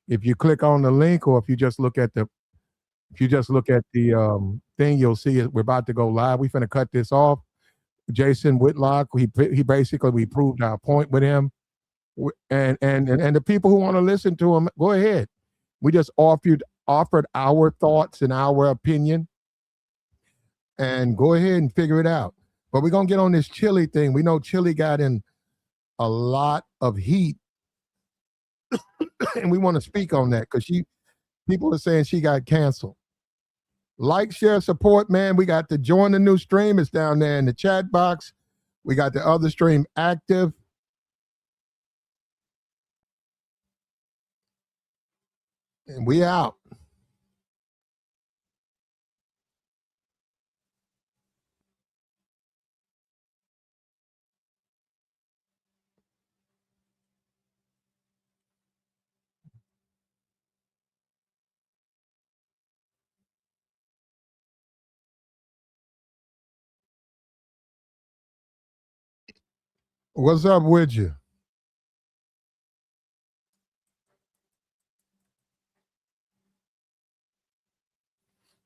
If you click on the link, or if you just look at the thing, you'll see it. We're about to go live. We finna cut this off. Jason Whitlock, he basically, we proved our point with him, and the people who want to listen to him, go ahead. We just offered our thoughts and our opinion, and go ahead and figure it out. But we're gonna get on this Chilli thing. We know Chilli got in a lot of heat, and we want to speak on that because people are saying she got canceled. Like, share, support, man. We got to join the new stream. It's down there in the chat box. We got the other stream active. And we out. What's up with you?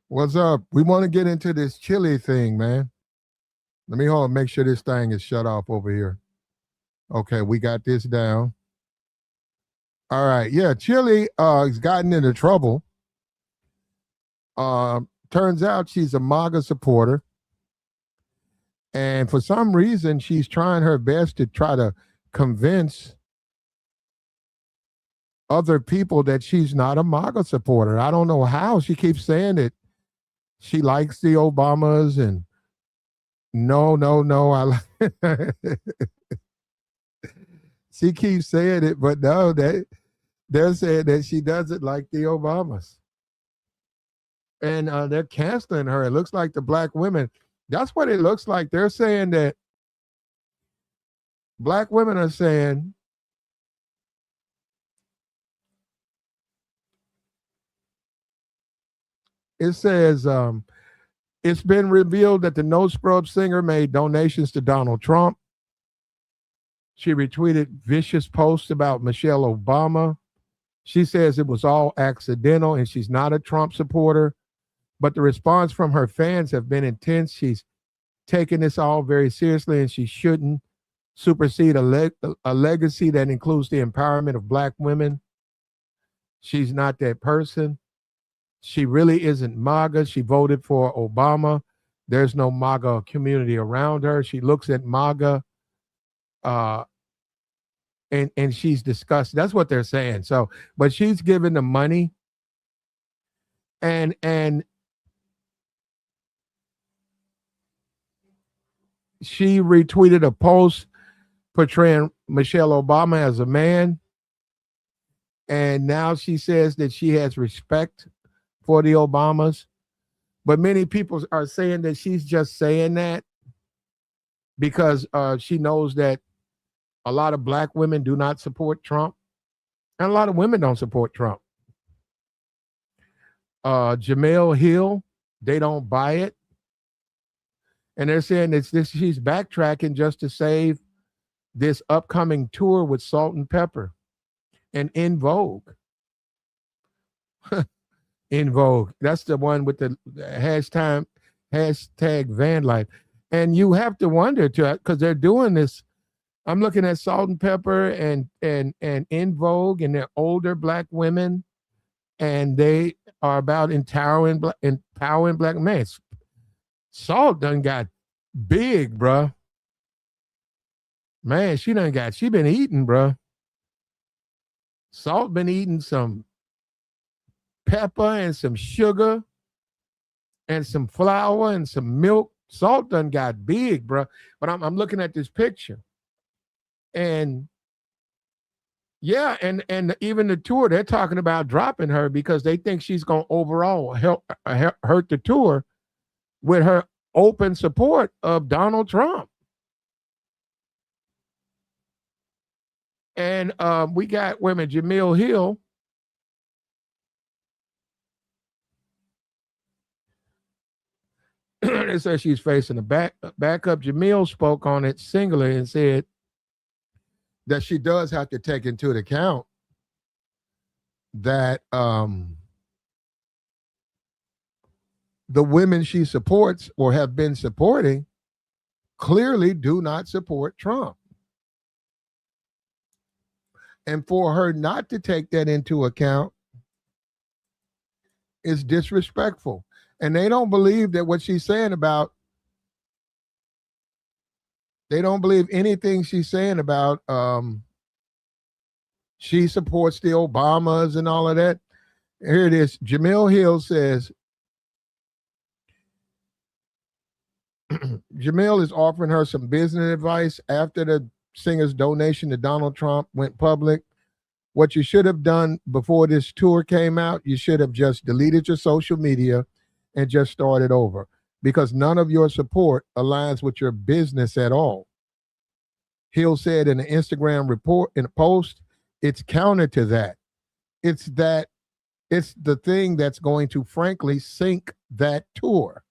What's up? We want to get into this Chilli thing, man. Let me hold on, make sure this thing is shut off over here. Okay, we got this down. All right. Yeah, Chilli has gotten into trouble. Turns out she's a MAGA supporter. And for some reason, she's trying her best to try to convince other people that she's not a MAGA supporter. I don't know how. She keeps saying that she likes the Obamas, and no. She keeps saying it, but no, they're saying that she doesn't like the Obamas. And they're canceling her. It looks like the black women. That's what it looks like. They're saying that black women are saying it says it's been revealed that the No Scrub singer made donations to Donald Trump. She retweeted vicious posts about Michelle Obama. She says it was all accidental and she's not a Trump supporter. But the response from her fans have been intense. She's taken this all very seriously, and she shouldn't supersede a legacy that includes the empowerment of black women. She's not that person. She really isn't MAGA. She voted for Obama. There's no MAGA community around her. She looks at MAGA and she's disgusted. That's what they're saying. So, but she's given the money, and she retweeted a post portraying Michelle Obama as a man. And now she says that she has respect for the Obamas. But many people are saying that she's just saying that because she knows that a lot of black women do not support Trump. And a lot of women don't support Trump. Jamel Hill, they don't buy it. And they're saying she's backtracking just to save this upcoming tour with Salt and Pepper and In Vogue. In Vogue. That's the one with the hashtag van life. And you have to wonder, because they're doing this. I'm looking at Salt and Pepper and In Vogue, and they're older black women, and they are about empowering black men. Salt done got big, bruh. Man, she been eating, bruh. Salt been eating some pepper and some sugar and some flour and some milk. Salt done got big, bruh. But I'm looking at this picture. And yeah, and even the tour, they're talking about dropping her because they think she's going to overall hurt the tour with her open support of Donald Trump. And we got women, Jamil Hill. It says she's facing a backup. Jamil spoke on it singularly and said that she does have to take into account that the women she supports or have been supporting clearly do not support Trump. And for her not to take that into account is disrespectful. And they don't believe that what she's saying about, they don't believe anything she's saying about she supports the Obamas and all of that. Here it is. Jamil Hill says, Jamil is offering her some business advice after the singer's donation to Donald Trump went public. What you should have done before this tour came out, you should have just deleted your social media and just started over, because none of your support aligns with your business at all. Hill said in an Instagram report, in a post, it's counter to that. It's the thing that's going to frankly sink that tour.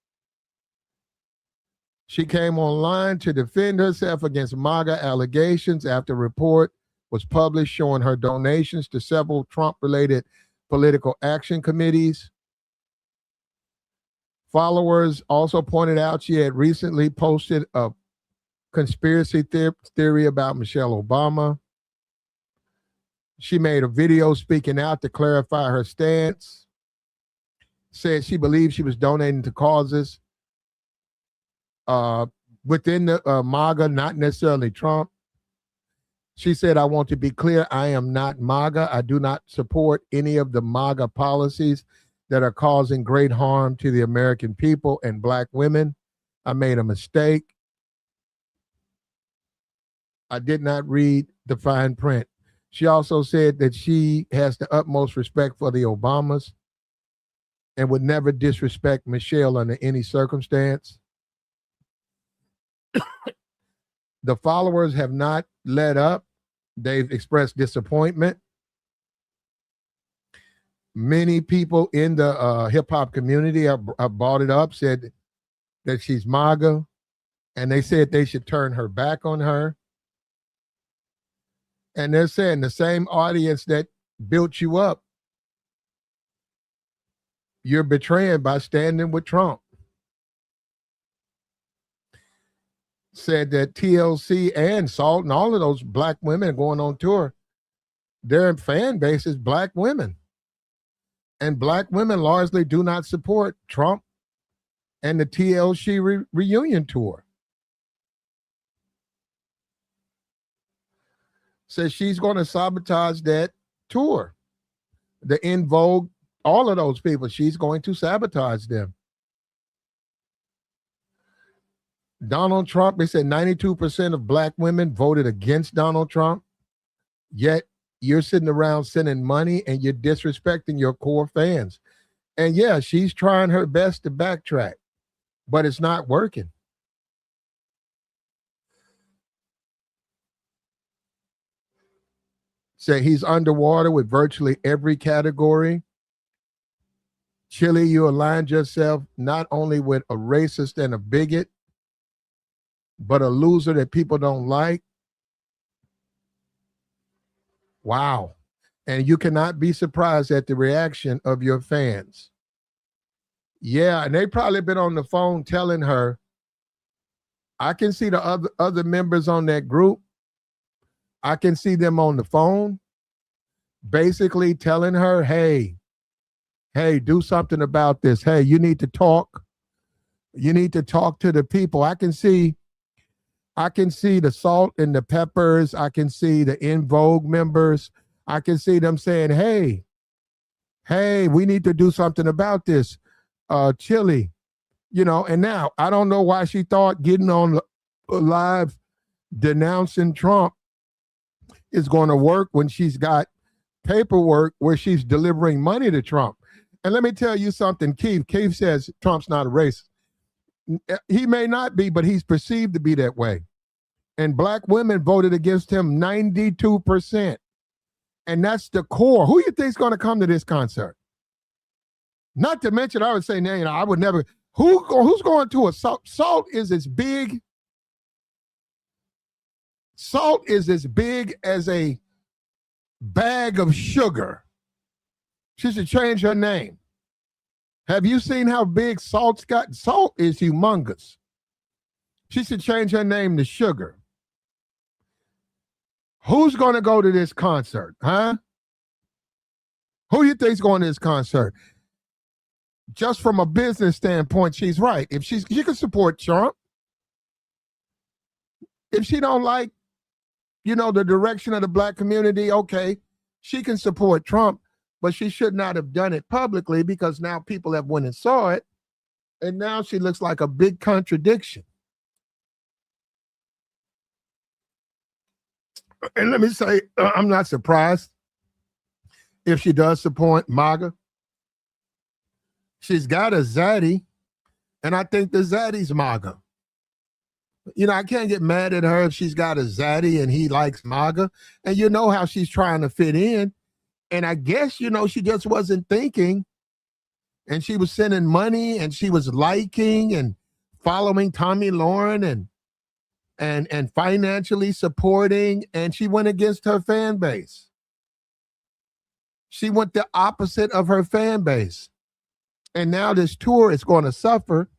She came online to defend herself against MAGA allegations after a report was published showing her donations to several Trump-related political action committees. Followers also pointed out she had recently posted a conspiracy theory about Michelle Obama. She made a video speaking out to clarify her stance. Said she believed she was donating to causes within the MAGA, not necessarily Trump. She said, I want to be clear, I am not MAGA. I do not support any of the MAGA policies that are causing great harm to the American people and Black women. I made a mistake. I did not read the fine print. She also said that she has the utmost respect for the Obamas and would never disrespect Michelle under any circumstance. The followers have not let up. They've expressed disappointment. Many people in the hip hop community have brought it up, said that she's MAGA, and they said they should turn her back on her. And they're saying the same audience that built you up, you're betraying by standing with Trump. Said that TLC and Salt and all of those Black women going on tour, their fan base is Black women. And Black women largely do not support Trump and the TLC reunion tour. Says she's going to sabotage that tour. The In Vogue, all of those people, she's going to sabotage them. Donald Trump, they said 92% of Black women voted against Donald Trump, yet you're sitting around sending money and you're disrespecting your core fans. And yeah, she's trying her best to backtrack, but it's not working. Say he's underwater with virtually every category. Chilli, you aligned yourself not only with a racist and a bigot, but a loser that people don't like. Wow. And you cannot be surprised at the reaction of your fans. Yeah, and they probably been on the phone telling her, I can see the other members on that group. I can see them on the phone basically telling her, hey, do something about this. Hey, you need to talk. You need to talk to the people. I can see the Salt and the Peppers. I can see the In Vogue members. I can see them saying, hey, we need to do something about this. Chilli, and now I don't know why she thought getting on live denouncing Trump is going to work when she's got paperwork where she's delivering money to Trump. And let me tell you something, Keith says Trump's not a racist. He may not be, but he's perceived to be that way. And Black women voted against him 92%. And that's the core. Who you think is going to come to this concert? Not to mention, I would say, I would never. Who's going to a Salt? Salt is as big. Salt is as big as a bag of sugar. She should change her name. Have you seen how big Salt's got? Salt is humongous. She should change her name to Sugar. Who's going to go to this concert, huh? Who you think's going to this concert? Just from a business standpoint, she's right. If she can support Trump. If she don't like, the direction of the black community, okay, she can support Trump, but she should not have done it publicly because now people have went and saw it, and now she looks like a big contradiction. And let me say, I'm not surprised if she does support MAGA. She's got a zaddy, and I think the zaddy's MAGA. I can't get mad at her if she's got a zaddy and he likes MAGA. And you know how she's trying to fit in. And I guess, she just wasn't thinking. And she was sending money and she was liking and following Tommy Lauren and financially supporting. And she went against her fan base. She went the opposite of her fan base. And now this tour is going to suffer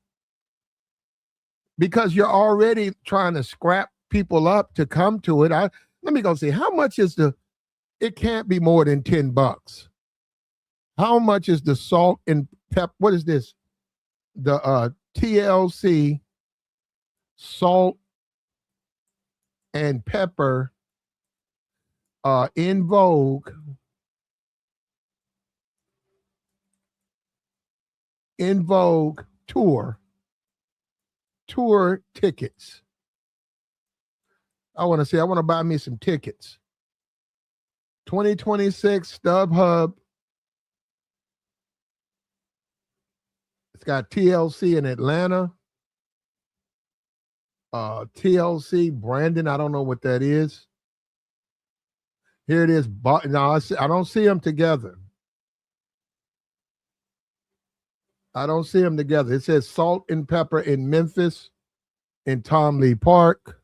because you're already trying to scrap people up to come to it. Let me go see, how much is it can't be more than $10. How much is the salt and pepper? What is this? The TLC salt and pepper in Vogue tour tickets. I want to buy me some tickets. 2026 StubHub. It's got TLC in Atlanta. TLC Brandon, I don't know what that is. Here it is. No, I don't see them together. I don't see them together. It says Salt and Pepper in Memphis in Tom Lee Park.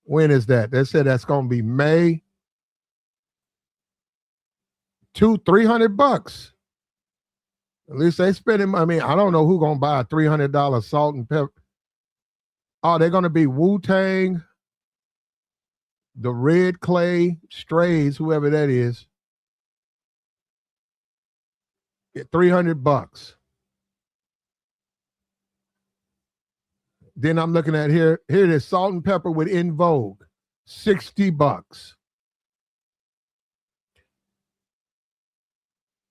When is that? They said that's going to be May. $300. At least they spending. I don't know who's going to buy a $300 salt and pepper. Oh, they're going to be Wu-Tang, the Red Clay, Strays, whoever that is. $300. Then I'm looking at here it is, Salt and Pepper with In Vogue, $60.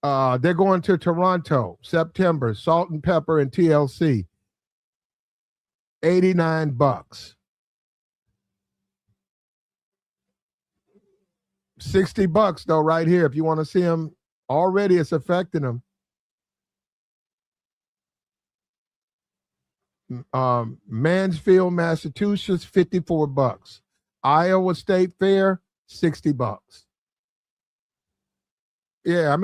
They're going to Toronto, September, Salt and Pepper and TLC, $89. $60 though, right here. If you want to see them, already it's affecting them. Mansfield, Massachusetts, $54. Iowa State Fair, $60. Yeah,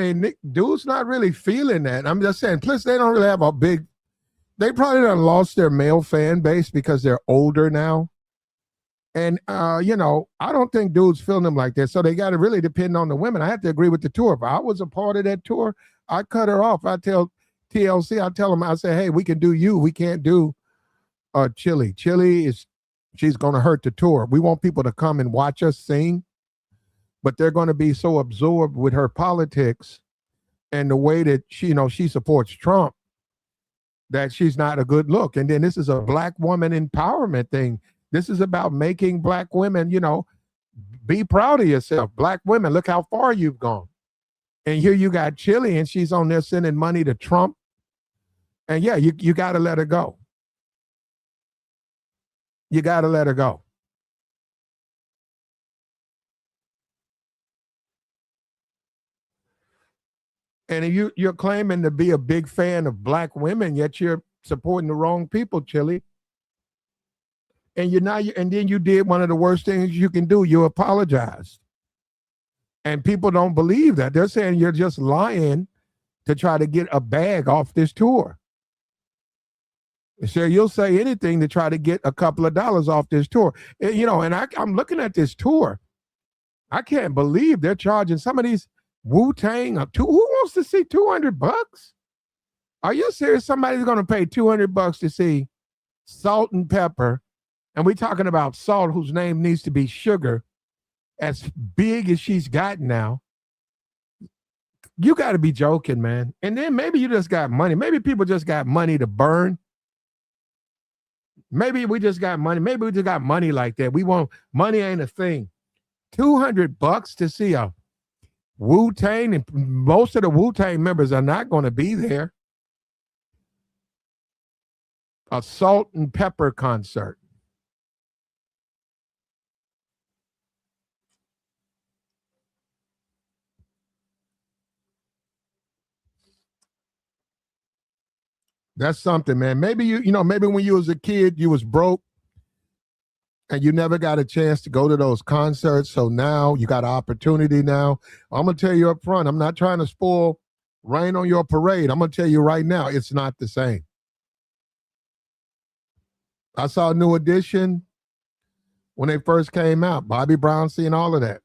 dude's not really feeling that. I'm just saying, plus they don't really have they probably done lost their male fan base because they're older now. And, I don't think dudes feeling them like that. So they got to really depend on the women. I have to agree with the tour. If I was a part of that tour, I cut her off. I tell TLC, I tell them, I say, hey, we can do you. We can't do Chilli. Chilli she's going to hurt the tour. We want people to come and watch us sing, but they're going to be so absorbed with her politics and the way that she supports Trump that she's not a good look. And then this is a black woman empowerment thing. This is about making black women, be proud of yourself. Black women, look how far you've gone. And here you got Chilli, and she's on there sending money to Trump. And yeah, you got to let her go. You got to let her go. And if you're claiming to be a big fan of black women, yet you're supporting the wrong people, Chilli. And then you did one of the worst things you can do. You apologized. And people don't believe that. They're saying you're just lying to try to get a bag off this tour. So you'll say anything to try to get a couple of dollars off this tour. And I'm looking at this tour. I can't believe they're charging some of these Wu-Tang up. Who wants to see $200? Are you serious? Somebody's going to pay $200 to see Salt and Pepper, and we're talking about Salt, whose name needs to be Sugar, as big as she's gotten now. You got to be joking, man. And then maybe you just got money. Maybe people just got money to burn. Maybe we just got money. Maybe we just got money like that. We want money ain't a thing. $200 to see a Wu-Tang, and most of the Wu-Tang members are not going to be there. A Salt and Pepper concert. That's something, man. Maybe maybe when you was a kid, you was broke and you never got a chance to go to those concerts. So now you got an opportunity now. I'm going to tell you up front, I'm not trying to spoil rain on your parade. I'm going to tell you right now, it's not the same. I saw New Edition when they first came out, Bobby Brown, seeing all of that.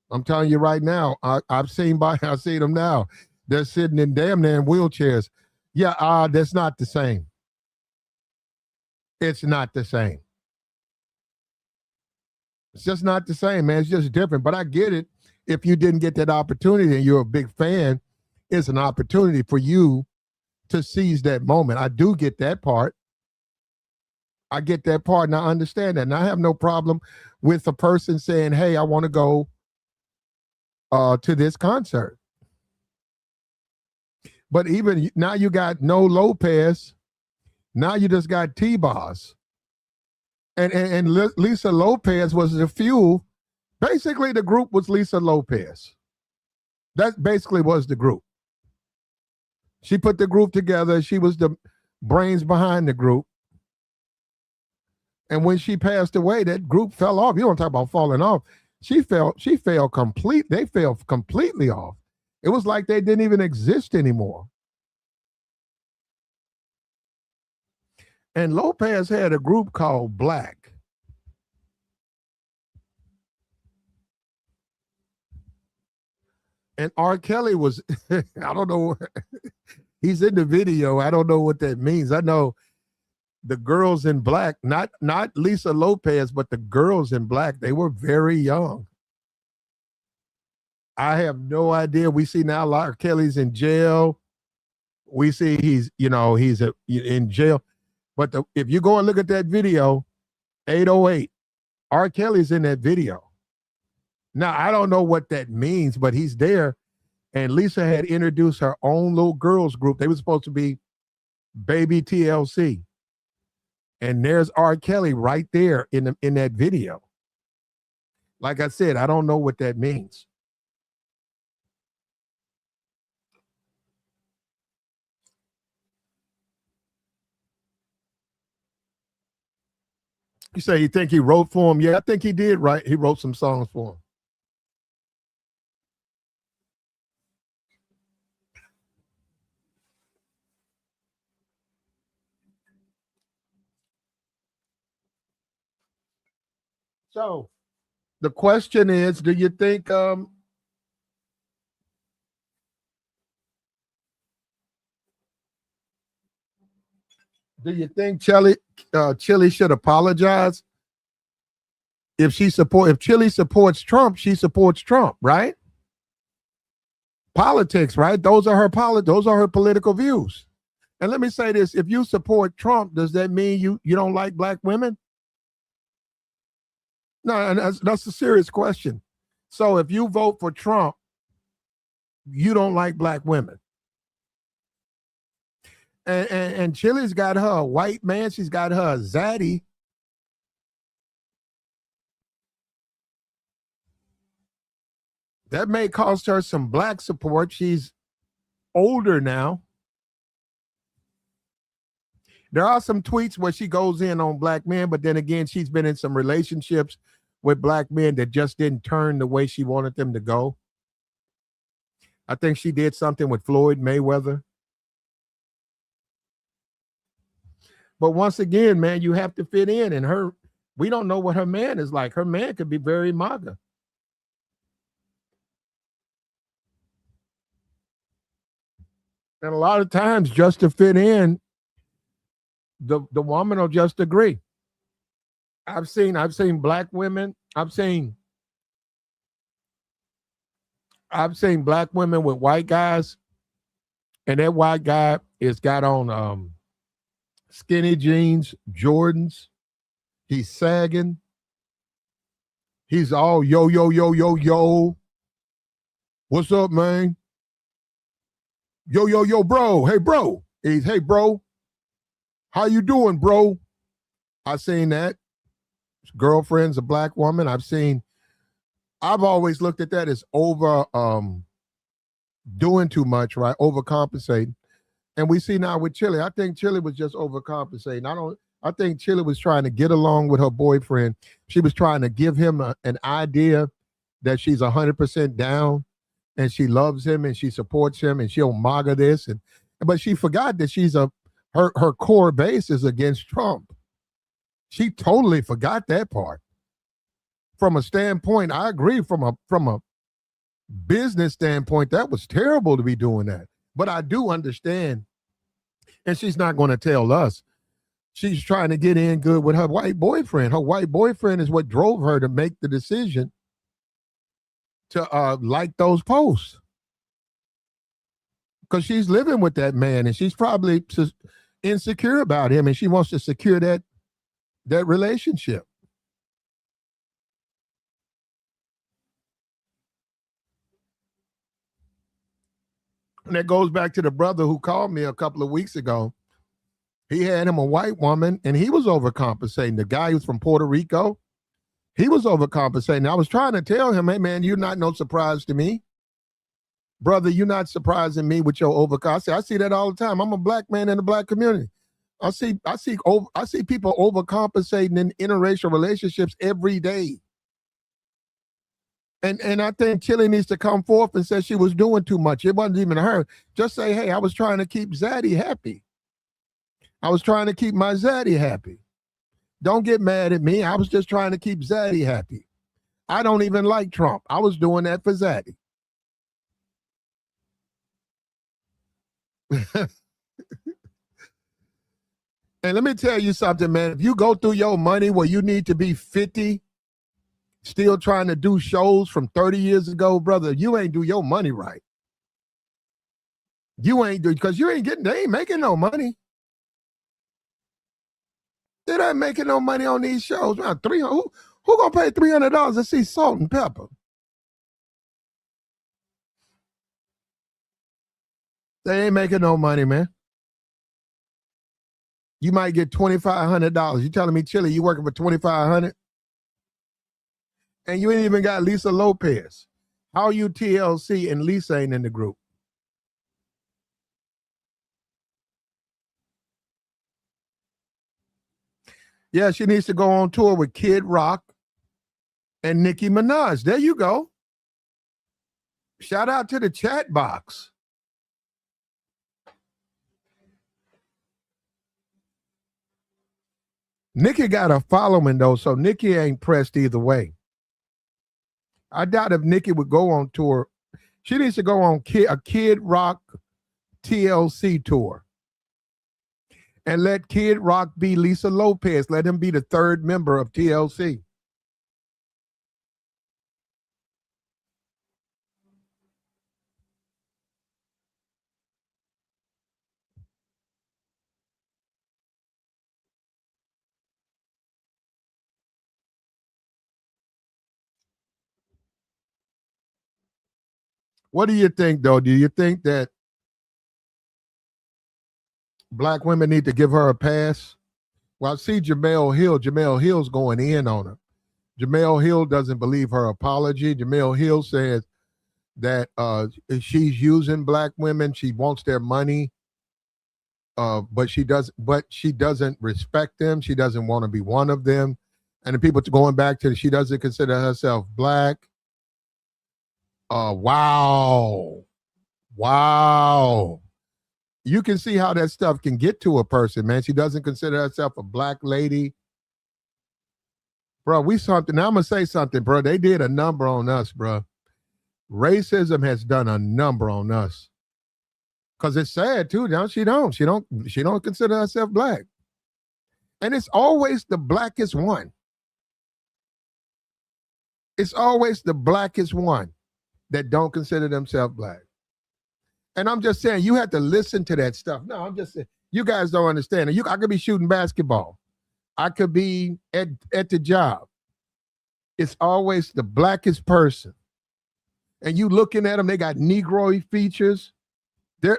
I'm telling you right now, I've seen them now. They're sitting in damn near in wheelchairs. Yeah, that's not the same. It's not the same. It's just not the same, man. It's just different. But I get it. If you didn't get that opportunity and you're a big fan, it's an opportunity for you to seize that moment. I do get that part. I get that part, and I understand that. And I have no problem with a person saying, hey, I want to go to this concert. But even now you got no Lopez. Now you just got T-Boz. And Lisa Lopez was the fuel. Basically, the group was Lisa Lopez. That basically was the group. She put the group together. She was the brains behind the group. And when she passed away, that group fell off. You don't talk about falling off. She fell complete. They fell completely off. It was like they didn't even exist anymore. And Lopez had a group called Black. And R. Kelly was, I don't know, he's in the video. I don't know what that means. I know the girls in Black, not Lisa Lopez, but the girls in Black, they were very young. I have no idea. We see now R. Kelly's in jail. We see he's in jail. But if you go and look at that video, 808, R. Kelly's in that video. Now, I don't know what that means, but he's there. And Lisa had introduced her own little girls group. They were supposed to be Baby TLC. And there's R. Kelly right there in that video. Like I said, I don't know what that means. You say you think he wrote for him? Yeah, I think he did, right? He wrote some songs for him. So the question is, do you think do you think Chilli should apologize? If Chilli supports Trump, she supports Trump, right? Politics, right? Those are her political views. And let me say this, if you support Trump, does that mean you don't like black women? No, and that's a serious question. So if you vote for Trump, you don't like black women. And Chilli's got her a white man. She's got her a zaddy. That may cost her some black support. She's older now. There are some tweets where she goes in on black men, but then again, she's been in some relationships with black men that just didn't turn the way she wanted them to go. I think she did something with Floyd Mayweather. But once again, man, you have to fit in. And we don't know what her man is like. Her man could be very MAGA. And a lot of times, just to fit in, the woman will just agree. I've seen black women. I've seen black women with white guys, and that white guy is got on skinny jeans, Jordans. He's sagging. He's all yo yo yo yo yo. What's up, man? Yo yo yo, bro. Hey, bro. He's hey, bro. How you doing, bro? I seen that. Girlfriend's a black woman. I've always looked at that as over doing too much, right? Overcompensating. And we see now with Chilli, I think Chilli was just overcompensating. I think Chilli was trying to get along with her boyfriend. She was trying to give him an idea that she's 100% down and she loves him and she supports him and she'll MAGA this. But she forgot that her core base is against Trump. She totally forgot that part. From a standpoint, I agree, from a business standpoint, that was terrible to be doing that. But I do understand, and she's not going to tell us. She's trying to get in good with her white boyfriend. Her white boyfriend is what drove her to make the decision to like those posts. Because she's living with that man and she's probably insecure about him and she wants to secure that relationship. And that goes back to the brother who called me a couple of weeks ago. He had him a white woman and he was overcompensating. The guy who's from Puerto Rico, he was overcompensating. I was trying to tell him, hey, man, you're not no surprise to me. Brother, you're not surprising me with your overcompensation. I see that all the time. I'm a black man in the black community. I see people overcompensating in interracial relationships every day. And I think Chilli needs to come forth and say she was doing too much. It wasn't even her. Just say, hey, I was trying to keep Zaddy happy. I was trying to keep my Zaddy happy. Don't get mad at me. I was just trying to keep Zaddy happy. I don't even like Trump. I was doing that for Zaddy. And let me tell you something, man. If you go through your money where you need to be 50, still trying to do shows from 30 years ago, brother, you ain't do your money right. You ain't do, because they ain't making no money. They're not making no money on these shows. Man, who gonna pay $300 to see Salt and Pepper? They ain't making no money, man. You might get $2,500. You telling me, Chilli, you working for $2,500? And you ain't even got Lisa Lopez. How are you TLC and Lisa ain't in the group? Yeah, she needs to go on tour with Kid Rock and Nicki Minaj. There you go. Shout out to the chat box. Nicki got a following, though, so Nicki ain't pressed either way. I doubt if Nicki would go on tour. She needs to go on a Kid Rock TLC tour. And let Kid Rock be Lisa Lopez. Let him be the third member of TLC. What do you think, though? Do you think that black women need to give her a pass? Well, I see Jamel Hill. Jamel Hill's going in on her. Jamel Hill doesn't believe her apology. Jamel Hill says that she's using black women. She wants their money, but she doesn't respect them. She doesn't want to be one of them. And the people going back to she doesn't consider herself black. Wow. You can see how that stuff can get to a person, man. She doesn't consider herself a black lady. Bro, I'm going to say something, bro. They did a number on us, bro. Racism has done a number on us. Because it's sad too. Now she don't consider herself black. And it's always the blackest one. It's always the blackest one that don't consider themselves black. And I'm just saying, you have to listen to that stuff. No, I'm just saying, you guys don't understand. I could be shooting basketball. I could be at the job. It's always the blackest person. And you looking at them, they got Negroid features. They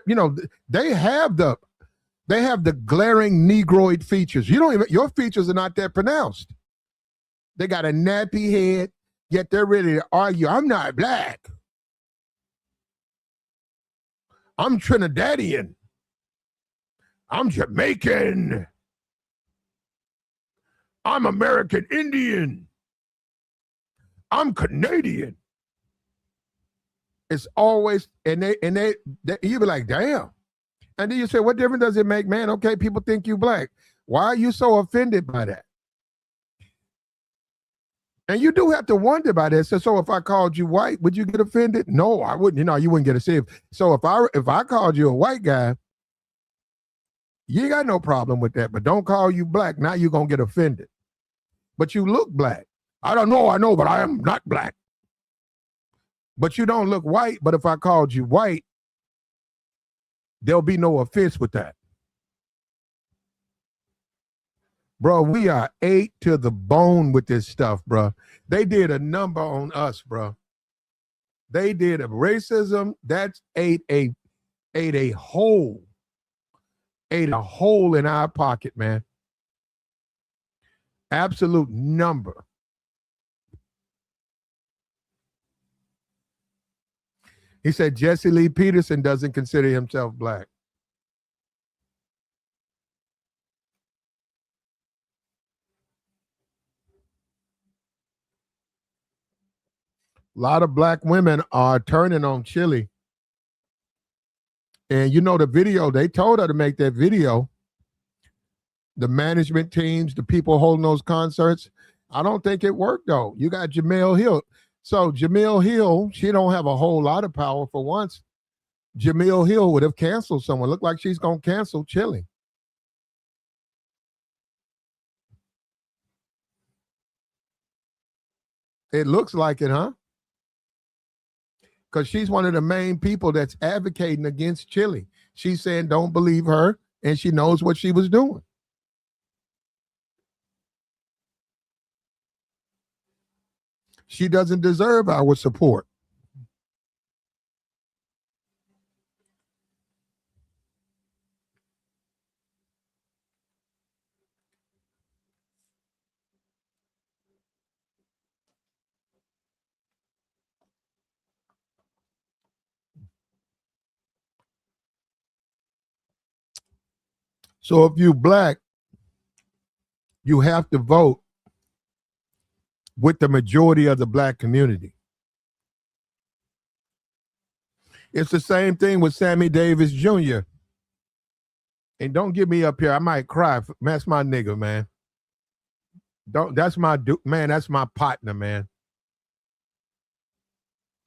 have the glaring Negroid features. Your features are not that pronounced. They got a nappy head, yet they're ready to argue. I'm not black. I'm Trinidadian. I'm Jamaican. I'm American Indian. I'm Canadian. It's always, and they you be like, damn. And then you say, what difference does it make, man? Okay, people think you black. Why are you so offended by that? And you do have to wonder about this. So if I called you white, would you get offended? No, I wouldn't. You wouldn't get offended. So if I called you a white guy, you ain't got no problem with that. But don't call you black. Now you're gonna get offended. But you look black. I know, but I am not black. But you don't look white. But if I called you white, there'll be no offense with that. Bro, we are ate to the bone with this stuff, bro. They did a number on us, bro. They did a racism that ate a hole in our pocket, man. Absolute number. He said Jesse Lee Peterson doesn't consider himself black. A lot of black women are turning on Chilli. And the video, they told her to make that video. The management teams, the people holding those concerts. I don't think it worked, though. You got Jemele Hill. So Jemele Hill, she don't have a whole lot of power for once. Jemele Hill would have canceled someone. Look like she's going to cancel Chilli. It looks like it, huh? Because she's one of the main people that's advocating against Chilli. She's saying don't believe her, and she knows what she was doing. She doesn't deserve our support. So if you black, you have to vote with the majority of the black community. It's the same thing with Sammy Davis Jr. And don't get me up here. I might cry. That's my nigga, man. That's my man. That's my partner, man.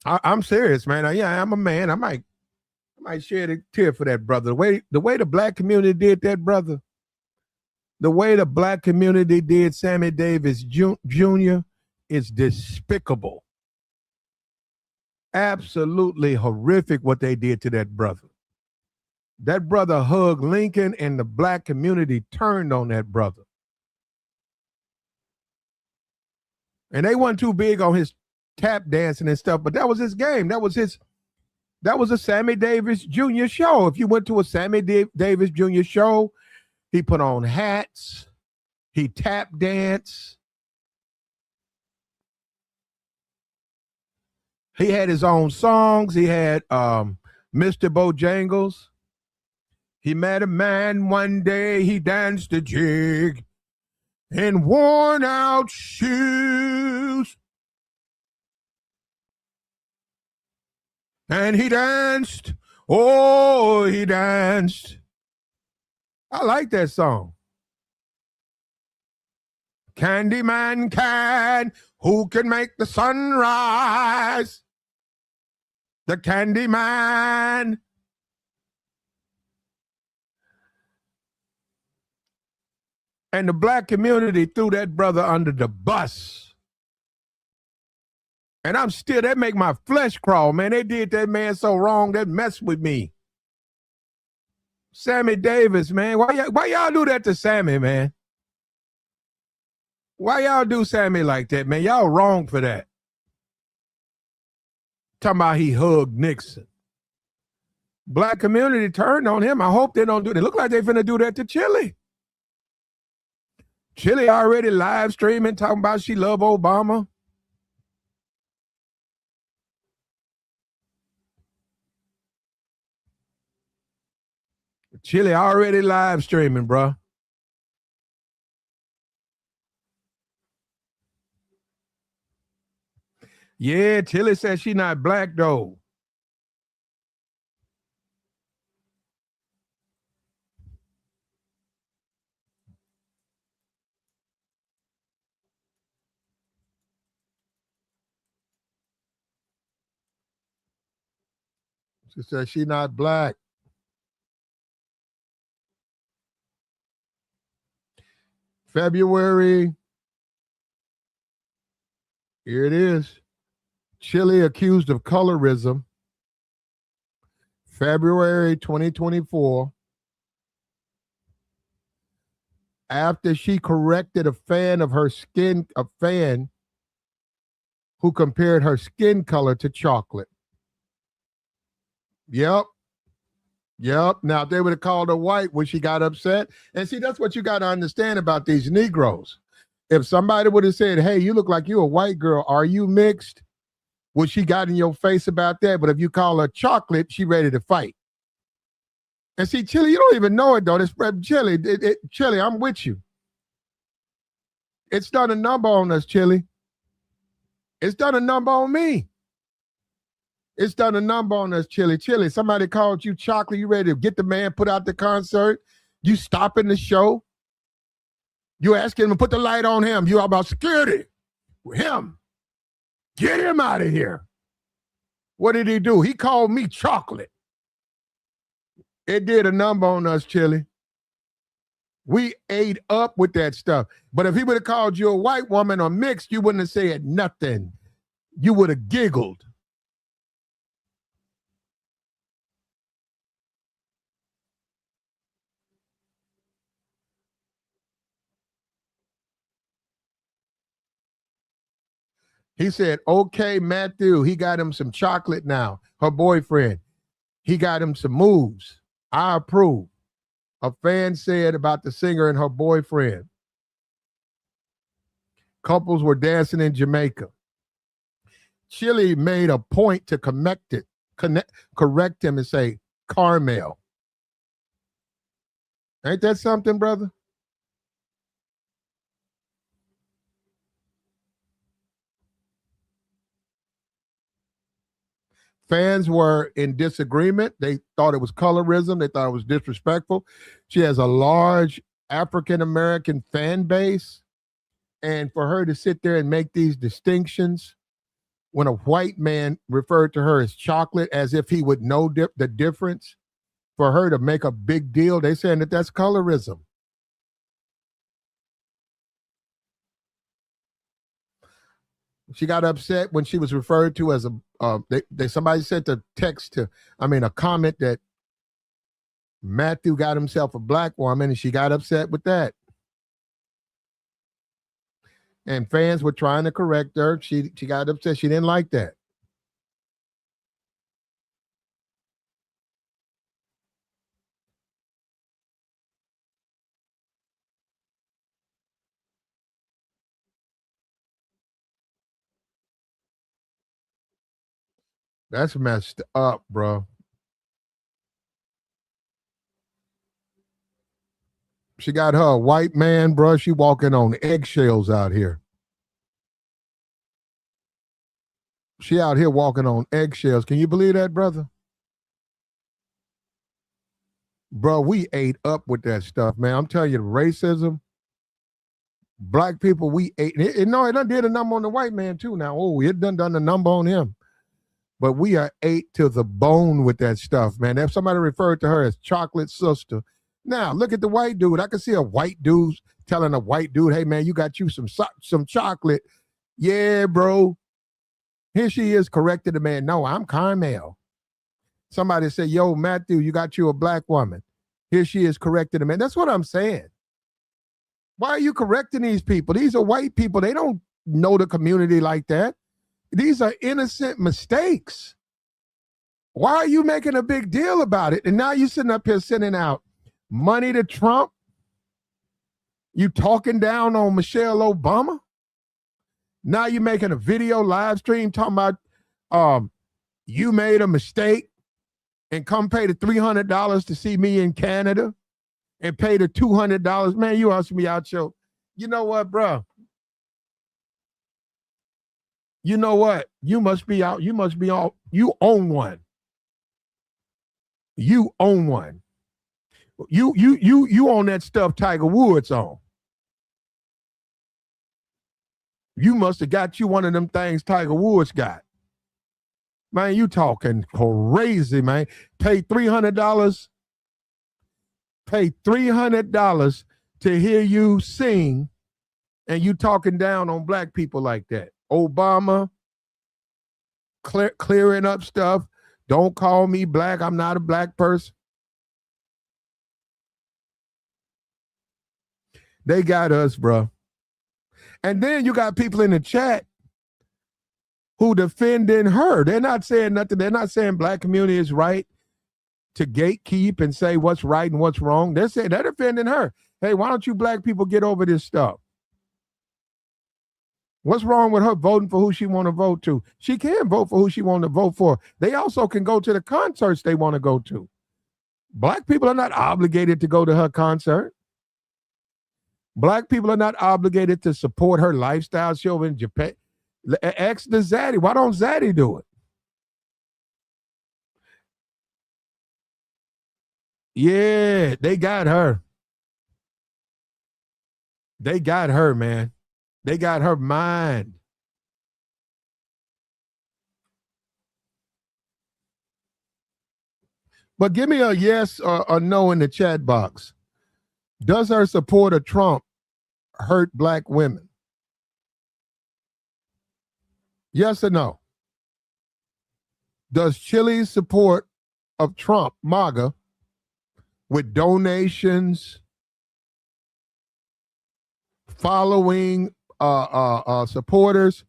I'm serious, man. Yeah, I'm a man. I might shed a tear for that brother. The way the black community did that, brother. The way the black community did Sammy Davis Jr. is despicable. Absolutely horrific what they did to that brother. That brother hugged Lincoln, and the black community turned on that brother. And they weren't too big on his tap dancing and stuff, but that was his game. That was a Sammy Davis Jr. show. If you went to a Sammy Davis Jr. show, he put on hats, he tap danced. He had his own songs. He had Mr. Bojangles. He met a man one day, he danced a jig in worn out shoes. And he danced, oh, he danced. I like that song. Candyman can, who can make the sun rise? The Candyman. And the black community threw that brother under the bus. And I'm still, that make my flesh crawl, man. They did that man so wrong, that messed with me. Sammy Davis, man. Why y'all do that to Sammy, man? Why y'all do Sammy like that, man? Y'all wrong for that. Talking about he hugged Nixon. Black community turned on him. I hope they don't do it. It look like they finna do that to Chilli. Chilli already live streaming, talking about she love Obama. Chilli already live streaming, bro. Yeah, Chilli says she not black though. She says she not black. February. Here it is. Chilli accused of colorism. February 2024. After she corrected a fan who compared her skin color to chocolate. Yep. Now, if they would have called her white, would she got upset? And see, that's what you got to understand about these Negroes. If somebody would have said, hey, you look like you're a white girl, are you mixed? Would she got in your face about that? But if you call her chocolate, she ready to fight. And see, Chilli, you don't even know it, though. It's Chilli. Chilli, I'm with you. It's done a number on us, Chilli. It's done a number on me. It's done a number on us, Chilli. Chilli, somebody called you chocolate. You ready to get the man put out the concert? You stopping the show? You asking him to put the light on him. You all about security. Him. Get him out of here. What did he do? He called me chocolate. It did a number on us, Chilli. We ate up with that stuff. But if he would have called you a white woman or mixed, you wouldn't have said nothing. You would have giggled. He said, okay, Matthew, he got him some chocolate now, her boyfriend. He got him some moves. I approve. A fan said about the singer and her boyfriend. Couples were dancing in Jamaica. Chilli made a point to correct him and say, Carmel. Ain't that something, brother? Fans were in disagreement. They thought it was colorism. They thought it was disrespectful. She has a large African-American fan base. And for her to sit there and make these distinctions when a white man referred to her as chocolate as if he would know the difference, for her to make a big deal, they saying that that's colorism. She got upset when she was referred to as somebody sent a comment that Matthew got himself a black woman, and she got upset with that. And fans were trying to correct her. She got upset. She didn't like that. That's messed up, bro. She got her a white man, bro. She walking on eggshells out here. She out here walking on eggshells. Can you believe that, brother? Bro, we ate up with that stuff, man. I'm telling you, racism. Black people, we ate. It done did a number on the white man too. Now, it done a number on him. But we are ate to the bone with that stuff, man. If somebody referred to her as chocolate sister, Now, look at the white dude. I can see a white dude telling a white dude, hey, man, you got you some chocolate. Yeah, bro. Here she is correcting the man. No, I'm Carmel. Somebody said, yo, Matthew, you got you a black woman. Here she is correcting the man. That's what I'm saying. Why are you correcting these people? These are white people. They don't know the community like that. These are innocent mistakes. Why are you making a big deal about it? And now you're sitting up here sending out money to Trump. You talking down on Michelle Obama. Now you're making a video live stream talking about you made a mistake and come pay the $300 to see me in Canada and pay the $200. Man, you asked me out your, you know what, bro? You know what? You must be out. You must be all. You own one. You own one. You own that stuff Tiger Woods on. You must have got you one of them things Tiger Woods got. Man, you talking crazy, man. Pay $300. Pay $300 to hear you sing, and you talking down on black people like that. Obama clearing up stuff. Don't call me black. I'm not a black person. They got us, bro. And then you got people in the chat who defending her. They're not saying nothing. They're not saying black community is right to gatekeep and say what's right and what's wrong. They're saying they're defending her. Hey, why don't you black people get over this stuff? What's wrong with her voting for who she want to vote to? She can vote for who she want to vote for. They also can go to the concerts they want to go to. Black people are not obligated to go to her concert. Black people are not obligated to support her lifestyle show in Japan. Ask the Zaddy. Why don't Zaddy do it? Yeah, they got her. They got her, man. They got her mind. But give me a yes or a no in the chat box. Does her support of Trump hurt black women? Yes or no? Does Chilli's support of Trump, MAGA, with donations, following supporters,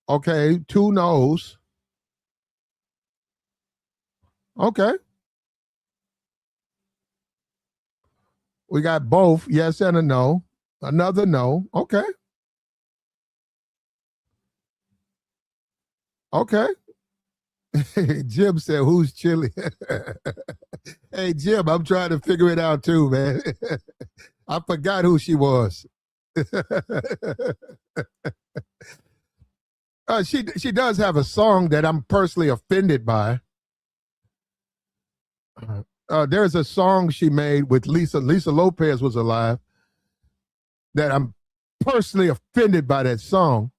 okay, 2 no's. Okay. We got both, yes and a no. Another no. Okay. Okay. Jim said, who's Chilli? Hey, Jim, I'm trying to figure it out too, man. I forgot who she was. She does have a song that I'm personally offended by. There's a song she made with Lisa. Lisa Lopez was alive. That I'm personally offended by that song.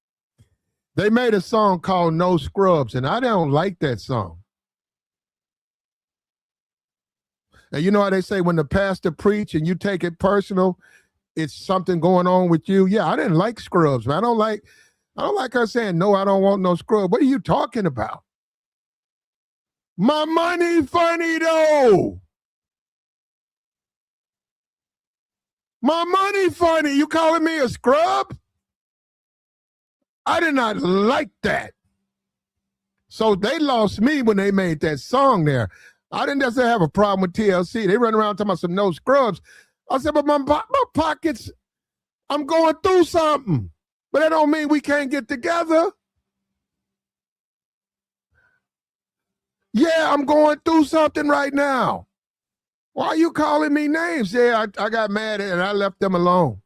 They made a song called No Scrubs, and I don't like that song. And you know how they say when the pastor preach and you take it personal, it's something going on with you. Yeah, I didn't like Scrubs, man. I don't like her saying, no, I don't want no scrub. What are you talking about? My money funny though. My money funny. You calling me a scrub? I did not like that. So they lost me when they made that song there. I didn't necessarily have a problem with TLC. They run around talking about some no scrubs. I said, but my pockets, I'm going through something. But that don't mean we can't get together. Yeah, I'm going through something right now. Why are you calling me names? Yeah, I got mad and I left them alone.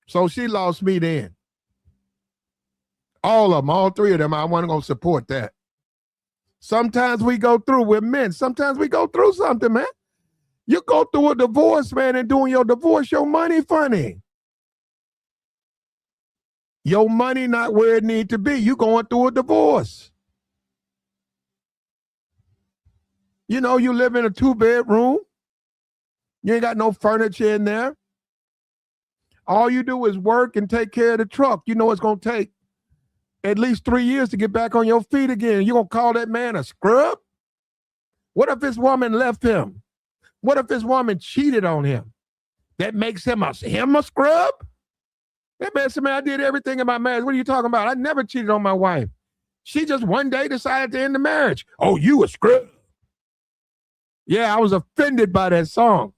So she lost me then. All of them, all 3 of them, I wasn't going to support that. Sometimes we go through, we're men. Sometimes we go through something, man. You go through a divorce, man, and doing your divorce, your money funny. Your money not where it need to be. You going through a divorce. You know, you live in a 2-bedroom. You ain't got no furniture in there. All you do is work and take care of the truck. You know it's going to take at least 3 years to get back on your feet again. You going to call that man a scrub? What if this woman left him? What if this woman cheated on him? That makes him a scrub? That man said, man, I did everything in my marriage. What are you talking about? I never cheated on my wife. She just one day decided to end the marriage. Oh, you a scrub? Yeah, I was offended by that song.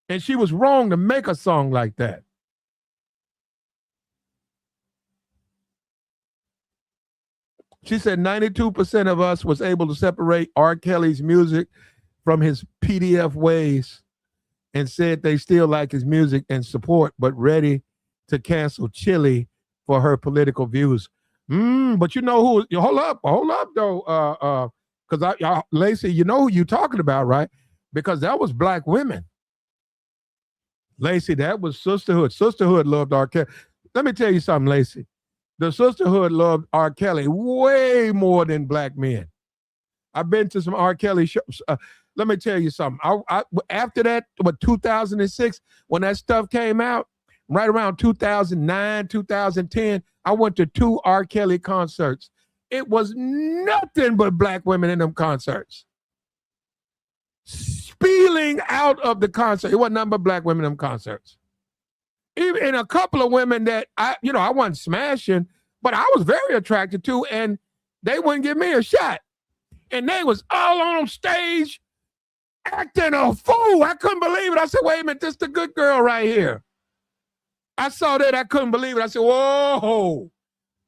And she was wrong to make a song like that. She said 92% of us was able to separate R. Kelly's music from his PDF ways and said they still like his music and support, but ready to cancel Chilli for her political views. But you know who? Hold up though, because Lacey, you know who you talking about, right? Because that was black women. Lacey, that was sisterhood. Sisterhood loved R. Kelly. Let me tell you something, Lacey. The sisterhood loved R. Kelly way more than black men. I've been to some R. Kelly shows. Let me tell you something. After that, 2006, when that stuff came out, right around 2009, 2010, I went to 2 R. Kelly concerts. It was nothing but black women in them concerts. Spilling out of the concert. It wasn't nothing but black women in them concerts. Even a couple of women that I wasn't smashing, but I was very attracted to, and they wouldn't give me a shot. And they was all on stage acting a fool. I couldn't believe it. I said, wait a minute, this is the good girl right here. I saw that. I couldn't believe it. I said, whoa,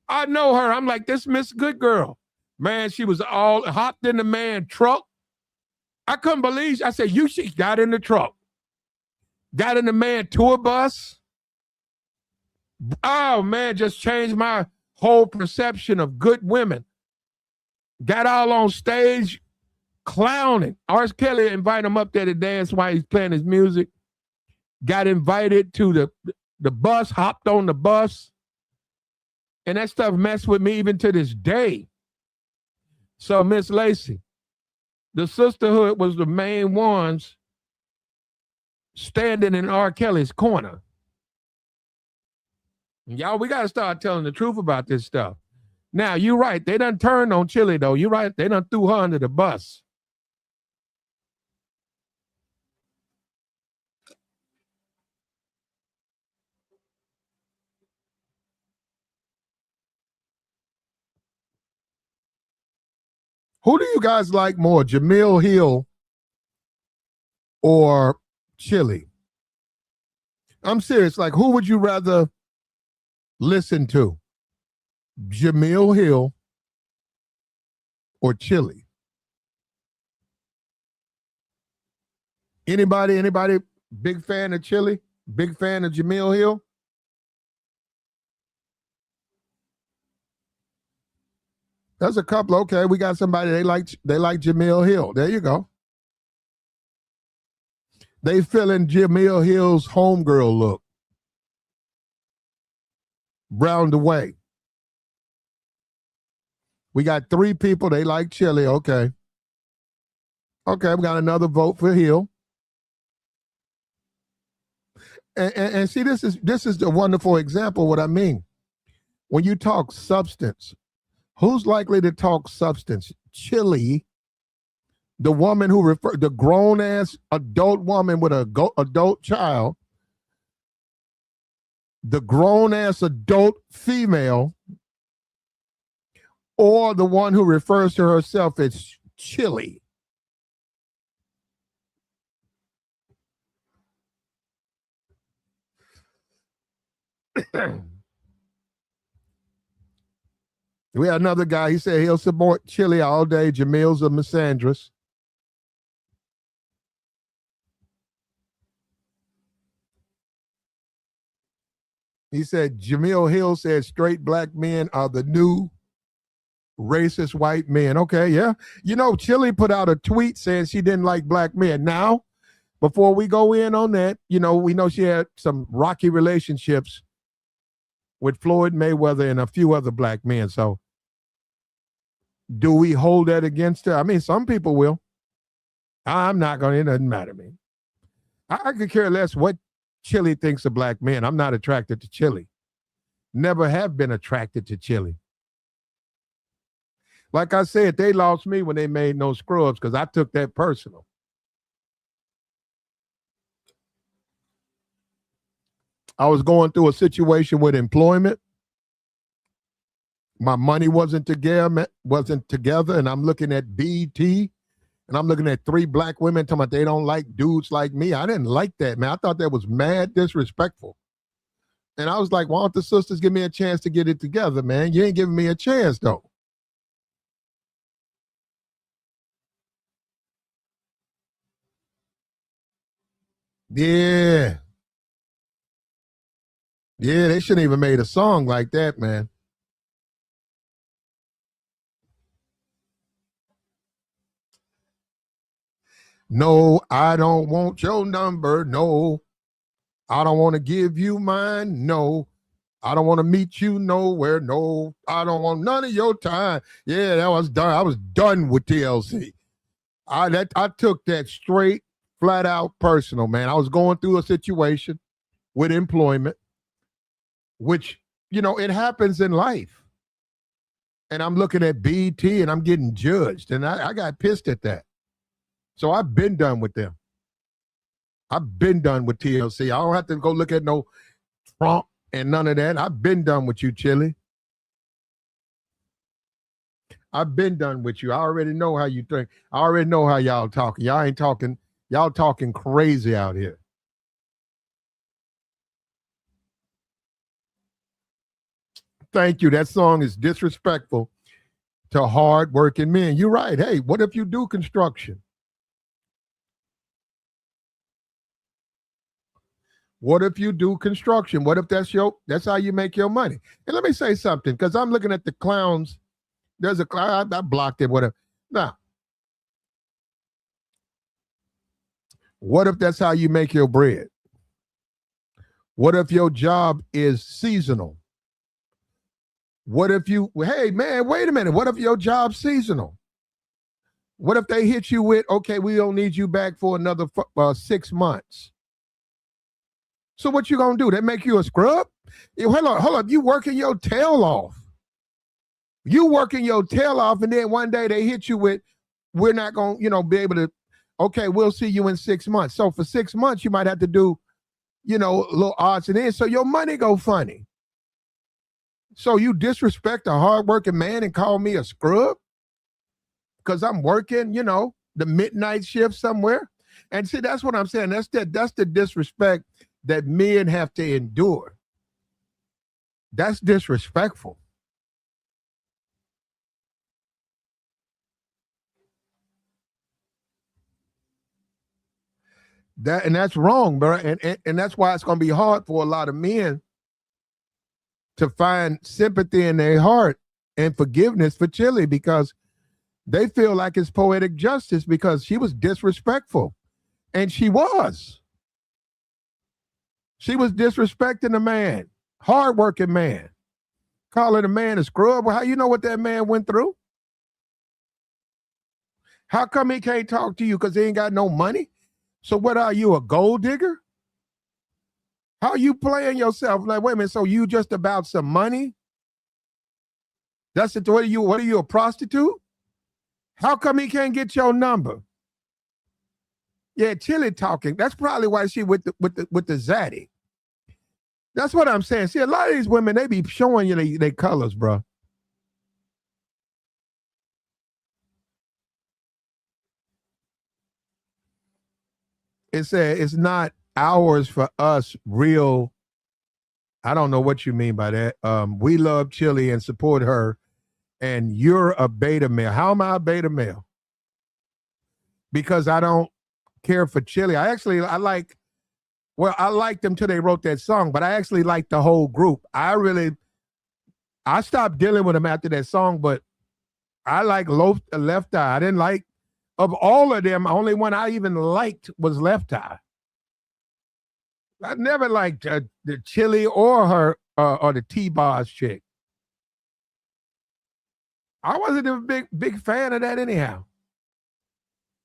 I know her. I'm like, this Miss Good Girl. Man, she was all hopped in the man truck. I couldn't believe. I said, she got in the truck. Got in the man tour bus. Oh, man, just changed my whole perception of good women. Got all on stage clowning. R. Kelly invited him up there to dance while he's playing his music. Got invited to the bus, hopped on the bus. And that stuff messed with me even to this day. So, Miss Lacey, the sisterhood was the main ones standing in R. Kelly's corner. Y'all, we got to start telling the truth about this stuff. Now, you're right. They done turned on Chilli, though. You're right. They done threw her under the bus. Who do you guys like more, Jemele Hill or Chilli? I'm serious. Like, who would you rather listen to? Jemele Hill or Chilli? Anybody big fan of Chilli? Big fan of Jemele Hill? There's a couple. Okay, we got somebody they like Jemele Hill. There you go. They feeling Jemele Hill's homegirl look. Browned away. We got 3 people. They like Chilli. Okay. Okay, we got another vote for Hill. And see, this is a wonderful example of what I mean. When you talk substance, who's likely to talk substance? Chilli, the woman who the grown-ass adult woman with an adult child, the grown-ass adult female, or the one who refers to herself as Chilli. We had another guy. He said he'll support Chilli all day. Jamil's a misandrist. He said Jemele Hill said straight black men are the new racist white men. Okay, yeah. You know, Chilli put out a tweet saying she didn't like black men. Now, before we go in on that, you know, we know she had some rocky relationships with Floyd Mayweather and a few other black men. So do we hold that against her? I mean, some people will. I'm not going to, it doesn't matter to me. I could care less what Chilli thinks of black men. I'm not attracted to Chilli. Never have been attracted to Chilli. Like I said, they lost me when they made No Scrubs because I took that personal. I was going through a situation with employment. My money wasn't together, and I'm looking at BT, and I'm looking at 3 black women talking about they don't like dudes like me. I didn't like that, man. I thought that was mad disrespectful. And I was like, why don't the sisters give me a chance to get it together, man? You ain't giving me a chance, though. Yeah. Yeah, they shouldn't even made a song like that, man. No, I don't want your number. No, I don't want to give you mine. No, I don't want to meet you nowhere. No, I don't want none of your time. Yeah, that was done. I was done with TLC. I took that straight, flat out personal, man. I was going through a situation with employment, which, it happens in life. And I'm looking at BT and I'm getting judged. And I got pissed at that. So I've been done with them. I've been done with TLC. I don't have to go look at no Trump and none of that. I've been done with you, Chilli. I've been done with you. I already know how you think. I already know how y'all talking. Y'all ain't talking. Y'all talking crazy out here. Thank you. That song is disrespectful to hard-working men. You're right. Hey, what if you do construction? What if you do construction? What if that's how you make your money? And let me say something, because I'm looking at the clowns. There's a clown, I blocked it, whatever. Now, what if that's how you make your bread? What if your job is seasonal? What if hey man, wait a minute. What if your job's seasonal? What if they hit you with, okay, we don't need you back for another 6 months? So what you gonna do? They make you a scrub? Hold on. You working your tail off. You working your tail off, and then one day they hit you with, we're not gonna, be able to, okay, we'll see you in 6 months. So for 6 months, you might have to do, little odds and ends. So your money go funny. So you disrespect a hardworking man and call me a scrub? Because I'm working, the midnight shift somewhere. And see, that's what I'm saying. That's the disrespect that men have to endure. That's disrespectful. That's wrong, bro. And that's why it's going to be hard for a lot of men to find sympathy in their heart and forgiveness for Chilli, because they feel like it's poetic justice because she was disrespectful. And she was. She was disrespecting a man, hardworking man, calling a man a scrub. Well, how you know what that man went through? How come he can't talk to you? Because he ain't got no money? So what are you, a gold digger? How are you playing yourself? Like, wait a minute, so you just about some money? That's it. What are you, a prostitute? How come he can't get your number? Yeah, Chilli talking. That's probably why she with the zaddy. That's what I'm saying. See, a lot of these women, they be showing you their colors, bro. It said it's not ours for us real. I don't know what you mean by that. We love Chilli and support her, and you're a beta male. How am I a beta male? Because I don't care for Chilli. I liked them till they wrote that song, but I actually liked the whole group. I stopped dealing with them after that song, but I like Left Eye. I didn't like, of all of them, only one I even liked was Left Eye. I never liked the Chilli or her or the T-Boz chick. I wasn't a big fan of that anyhow.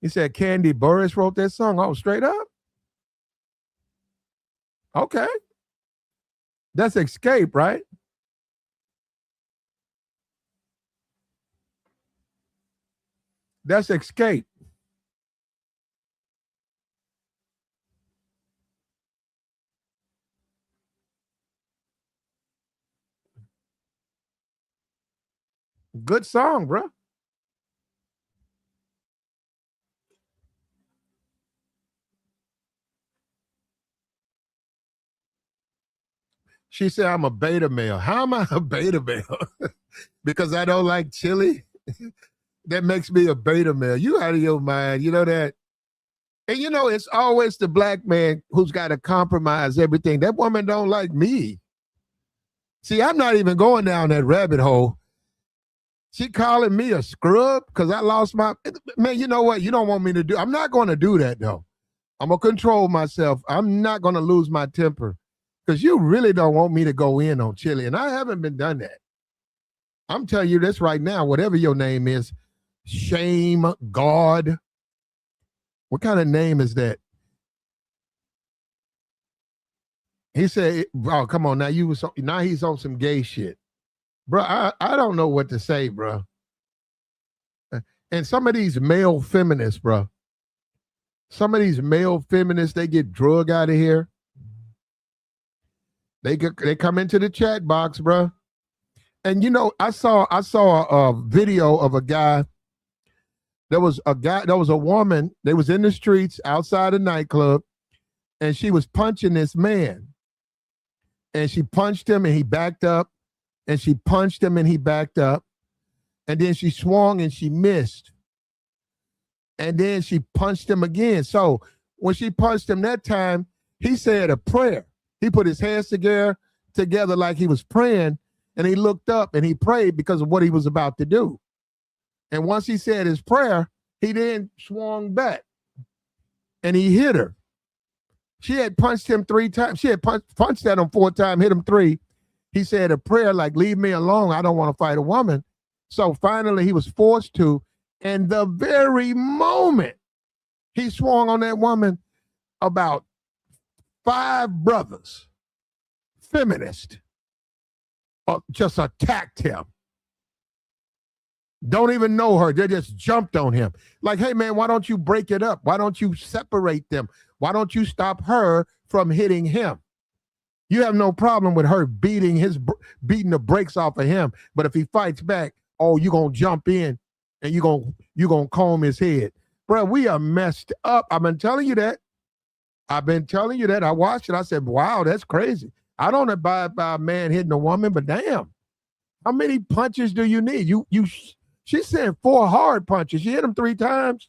He said Candy Burris wrote that song. Oh, straight up? Okay. That's Escape, right? That's Escape. Good song, bro. She said, I'm a beta male. How am I a beta male? Because I don't like chili? That makes me a beta male. You out of your mind. You know that? And you know, it's always the black man who's got to compromise everything. That woman don't like me. See, I'm not even going down that rabbit hole. She calling me a scrub because I lost my man. You know what? You don't want me to do. I'm not going to do that though. I'm gonna control myself. I'm not going to lose my temper because you really don't want me to go in on Chilli, and I haven't been done that. I'm telling you this right now. Whatever your name is, Shame God. What kind of name is that? He said, "Oh, come on now. Now he's on some gay shit, bro. I don't know what to say, bro. And some of these male feminists, bro. Some of these male feminists, they get drug out of here. They come into the chat box, bro. And you know, I saw a video of a guy. There was a woman. They was in the streets outside a nightclub, and she was punching this man. And she punched him, and he backed up. And she punched him, and he backed up. And then she swung, and she missed. And then she punched him again. So when she punched him that time, he said a prayer. He put his hands together like he was praying, and he looked up and he prayed because of what he was about to do. And once he said his prayer, he then swung back and he hit her. She had punched him 3 times. She had punched at him 4 times, hit him 3. He said a prayer like, leave me alone. I don't want to fight a woman. So finally he was forced to. And the very moment he swung on that woman, about 5 brothers, feminists, just attacked him. Don't even know her. They just jumped on him. Like, hey, man, why don't you break it up? Why don't you separate them? Why don't you stop her from hitting him? You have no problem with her beating the brakes off of him. But if he fights back, oh, you're going to jump in and you're going to comb his head. Bro, we are messed up. I've been telling you that. I watched it. I said, wow, that's crazy. I don't abide by a man hitting a woman, but damn, how many punches do you need? She said 4 hard punches. You hit him 3 times.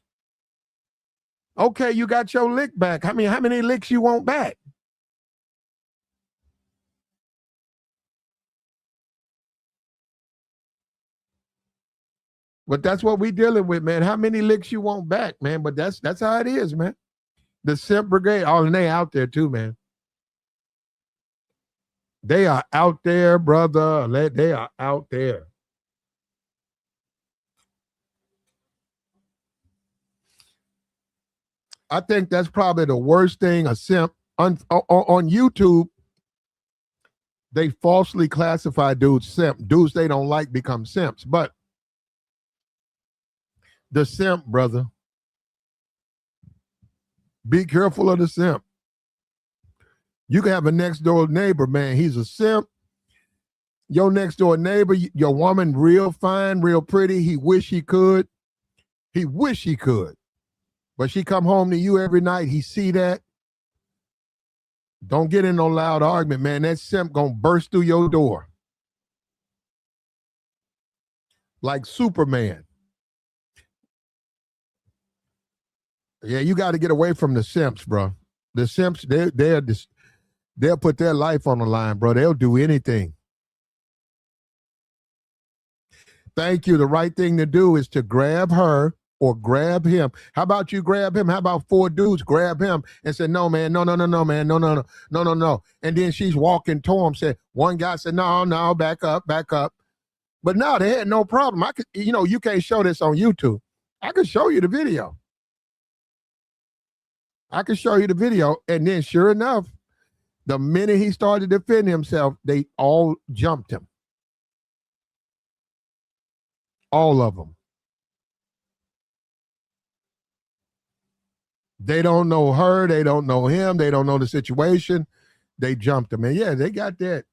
Okay, you got your lick back. How many licks you want back? But that's what we dealing with, man. How many licks you want back, man? But that's how it is, man. The simp brigade, and they out there too, man. They are out there, brother. They are out there. I think that's probably the worst thing a simp on YouTube. They falsely classify dudes simp. Dudes they don't like become simps. But the simp, brother, be careful of the simp. You can have a next door neighbor, man. He's a simp. Your next door neighbor, your woman, real fine, real pretty. He wish he could. But she come home to you every night. He see that. Don't get in no loud argument, man. That simp gonna burst through your door like Superman. Yeah, you got to get away from the simps, bro. The simps, they'll put their life on the line, bro. They'll do anything. Thank you. The right thing to do is to grab her or grab him. How about you grab him? How about 4 dudes grab him and say, no, man, no, man, no. And then she's walking to him, said, one guy said, no, back up. But no, they had no problem. You can't show this on YouTube. I could show you the video. I can show you the video. And then sure enough, the minute he started to defend himself, they all jumped him. All of them. They don't know her. They don't know him. They don't know the situation. They jumped him. And yeah, they got that.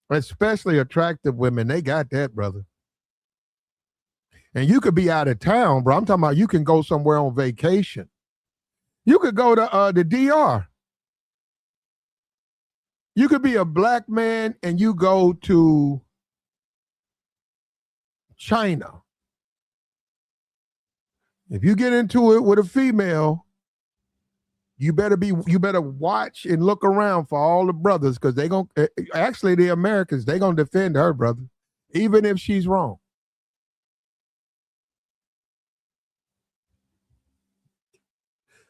Especially attractive women. They got that, brother. And you could be out of town, bro. I'm talking about you can go somewhere on vacation. You could go to the DR. You could be a black man and you go to China. If you get into it with a female, you better watch and look around for all the brothers, because they gonna actually the Americans, they gonna defend her, brother, even if she's wrong.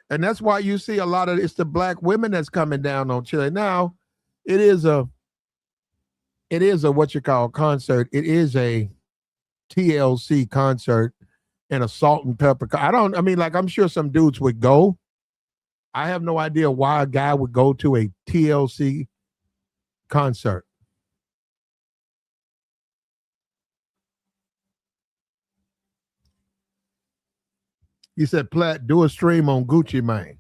And that's why you see a lot of it's the black women that's coming down on Chilli. Now, it is a what you call concert. It is a TLC concert and a salt and pepper. I mean, like, I'm sure some dudes would go. I have no idea why a guy would go to a TLC concert. You said, Platt, do a stream on Gucci Mane.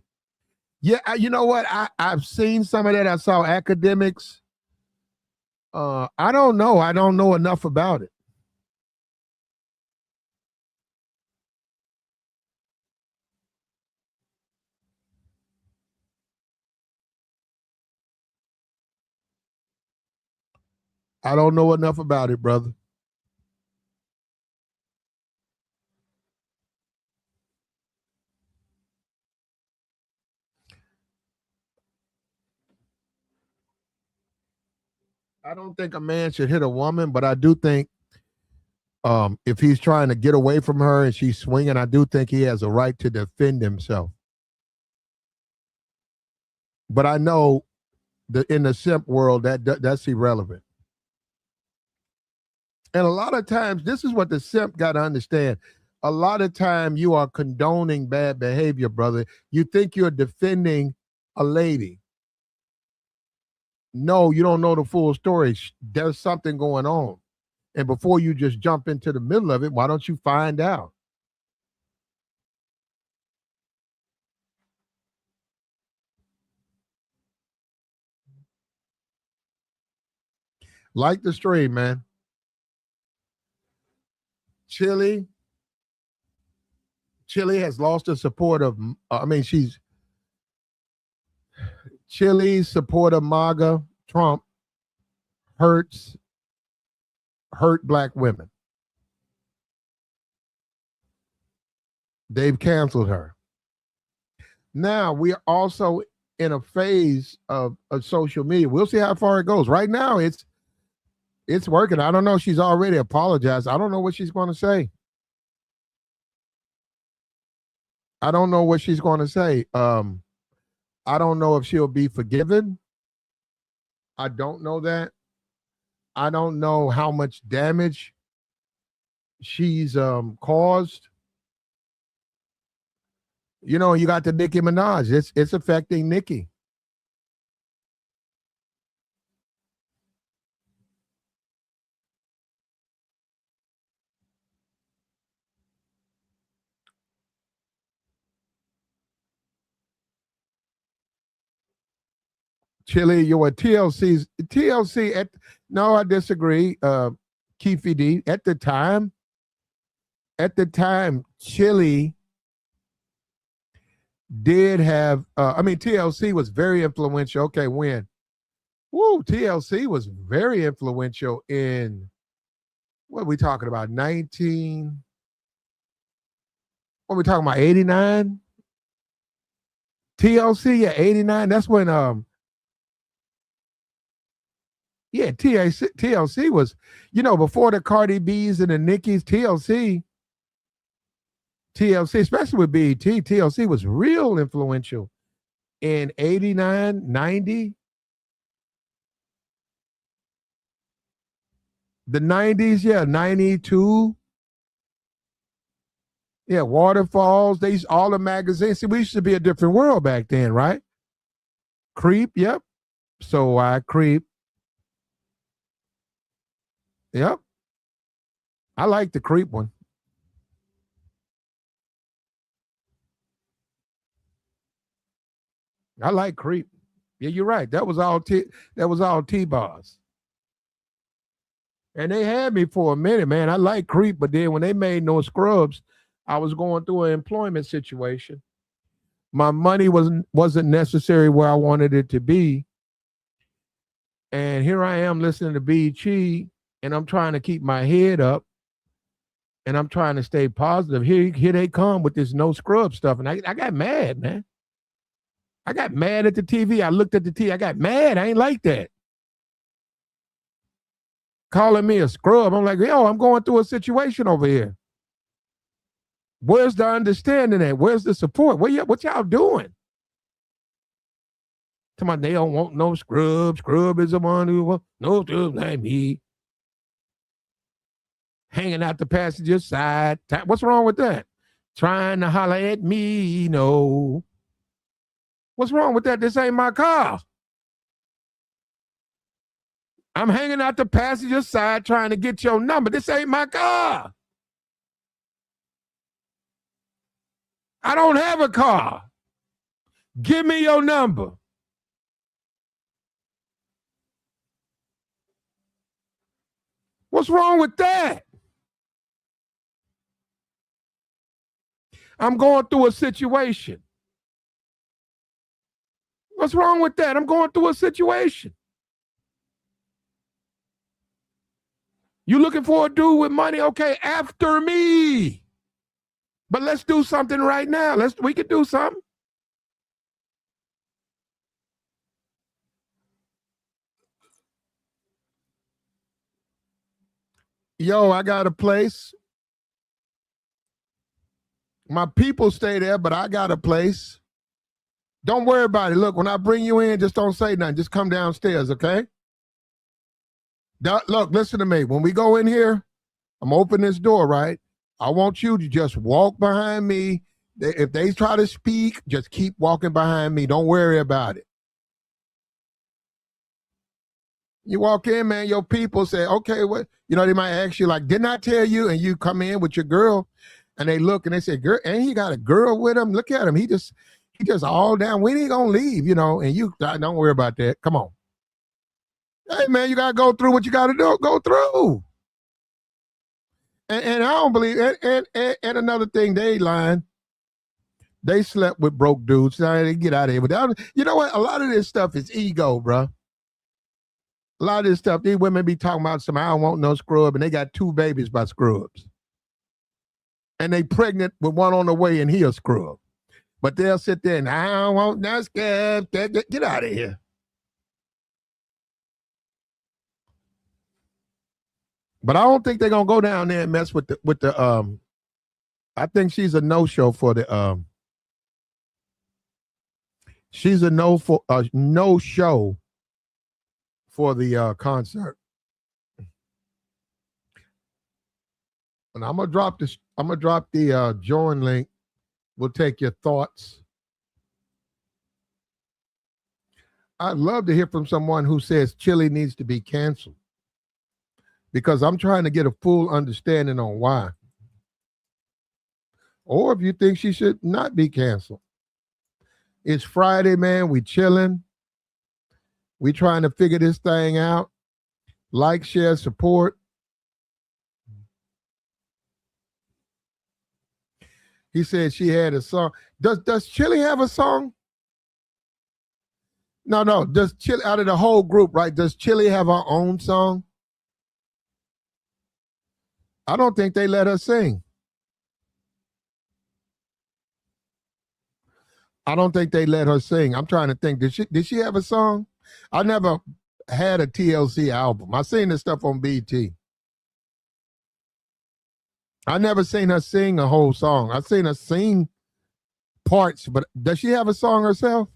Yeah, you know what? I've seen some of that. I saw academics. I don't know. I don't know enough about it. I don't know enough about it, brother. I don't think a man should hit a woman, but I do think if he's trying to get away from her and she's swinging, I do think he has a right to defend himself. But I know that in the simp world, that's irrelevant. And a lot of times, this is what the simp got to understand. A lot of time you are condoning bad behavior, brother. You think you're defending a lady. No, you don't know the full story. There's something going on. And before you just jump into the middle of it, why don't you find out? Like the stream, man. Chilli has lost the support of, Chilli's support of MAGA, Trump, hurt black women. They've canceled her. Now we are also in a phase of social media. We'll see how far it goes. Right now, it's working. I don't know. She's already apologized. I don't know what she's going to say. I don't know what she's going to say. I don't know if she'll be forgiven. I don't know that. I don't know how much damage she's caused. You know, you got the Nicki Minaj. It's affecting Nicki. Chilli, you're TLC at no, I disagree. Keefe D. At the time, Chilli did have TLC was very influential. Okay, when? Woo, TLC was very influential in what are we talking about? What are we talking about? 89? TLC, yeah, 89. That's when TLC was, before the Cardi B's and the Nickies, TLC, especially with BET, TLC was real influential in 89, 90. The 90s, yeah, 92. Yeah, waterfalls. All the magazines. See, we used to be a different world back then, right? Creep, yep. So I creep. Yep. I like the creep one. I like creep. Yeah, you're right. That was all T-bars. And they had me for a minute, man. I like creep, but then when they made no scrubs, I was going through an employment situation. My money wasn't necessary where I wanted it to be. And here I am listening to BG, and I'm trying to keep my head up, and I'm trying to stay positive. Here they come with this no scrub stuff, and I got mad, man. I got mad at the TV. I looked at the TV. I got mad. I ain't like that. Calling me a scrub. I'm like, yo, I'm going through a situation over here. Where's the understanding at? Where's the support? What y'all doing? Come on, they don't want no scrub. Scrub is the one who wants no scrub like me. Hanging out the passenger side. What's wrong with that? Trying to holler at me, no. What's wrong with that? This ain't my car. I'm hanging out the passenger side trying to get your number. This ain't my car. I don't have a car. Give me your number. What's wrong with that? I'm going through a situation. What's wrong with that? I'm going through a situation. You looking for a dude with money? Okay, after me. But let's do something right now. We could do something. Yo, I got a place. My people stay there, but I got a place. Don't worry about it. Look, when I bring you in, just don't say nothing. Just come downstairs, okay? Look, listen to me. When we go in here, I'm opening this door, right? I want you to just walk behind me. If they try to speak, just keep walking behind me. Don't worry about it. You walk in, man, your people say, okay, what? You know, they might ask you, like, didn't I tell you? And you come in with your girl, and they look and they say, girl, and he got a girl with him. Look at him. He just all down. When he gonna leave, you know? And you don't worry about that. Come on. Hey, man, you got to go through what you got to do. Go through. And I don't believe, and another thing, they lying. They slept with broke dudes. Now they get out of here. But you know what? A lot of this stuff is ego, bro. A lot of this stuff, these women be talking about some, I don't want no scrub, and they got 2 babies by scrubs. And they pregnant with one on the way, and he a scrub. But they'll sit there and, I don't want no scrub. Get out of here. But I don't think they're gonna go down there and mess with the I think she's a no-show for the she's a no-show for the concert. And I'm gonna drop the join link. We'll take your thoughts. I'd love to hear from someone who says Chilli needs to be canceled, because I'm trying to get a full understanding on why. Or if you think she should not be canceled. It's Friday, man. We chilling. We trying to figure this thing out. Like, share, support. He said she had a song. Does Chilli have a song? No. Does Chilli, out of the whole group, right? Does Chilli have her own song? I don't think they let her sing. I don't think they let her sing. I'm trying to think. Did she have a song? I never had a TLC album. I seen this stuff on BT. I never seen her sing a whole song. I seen her sing parts, but does she have a song herself?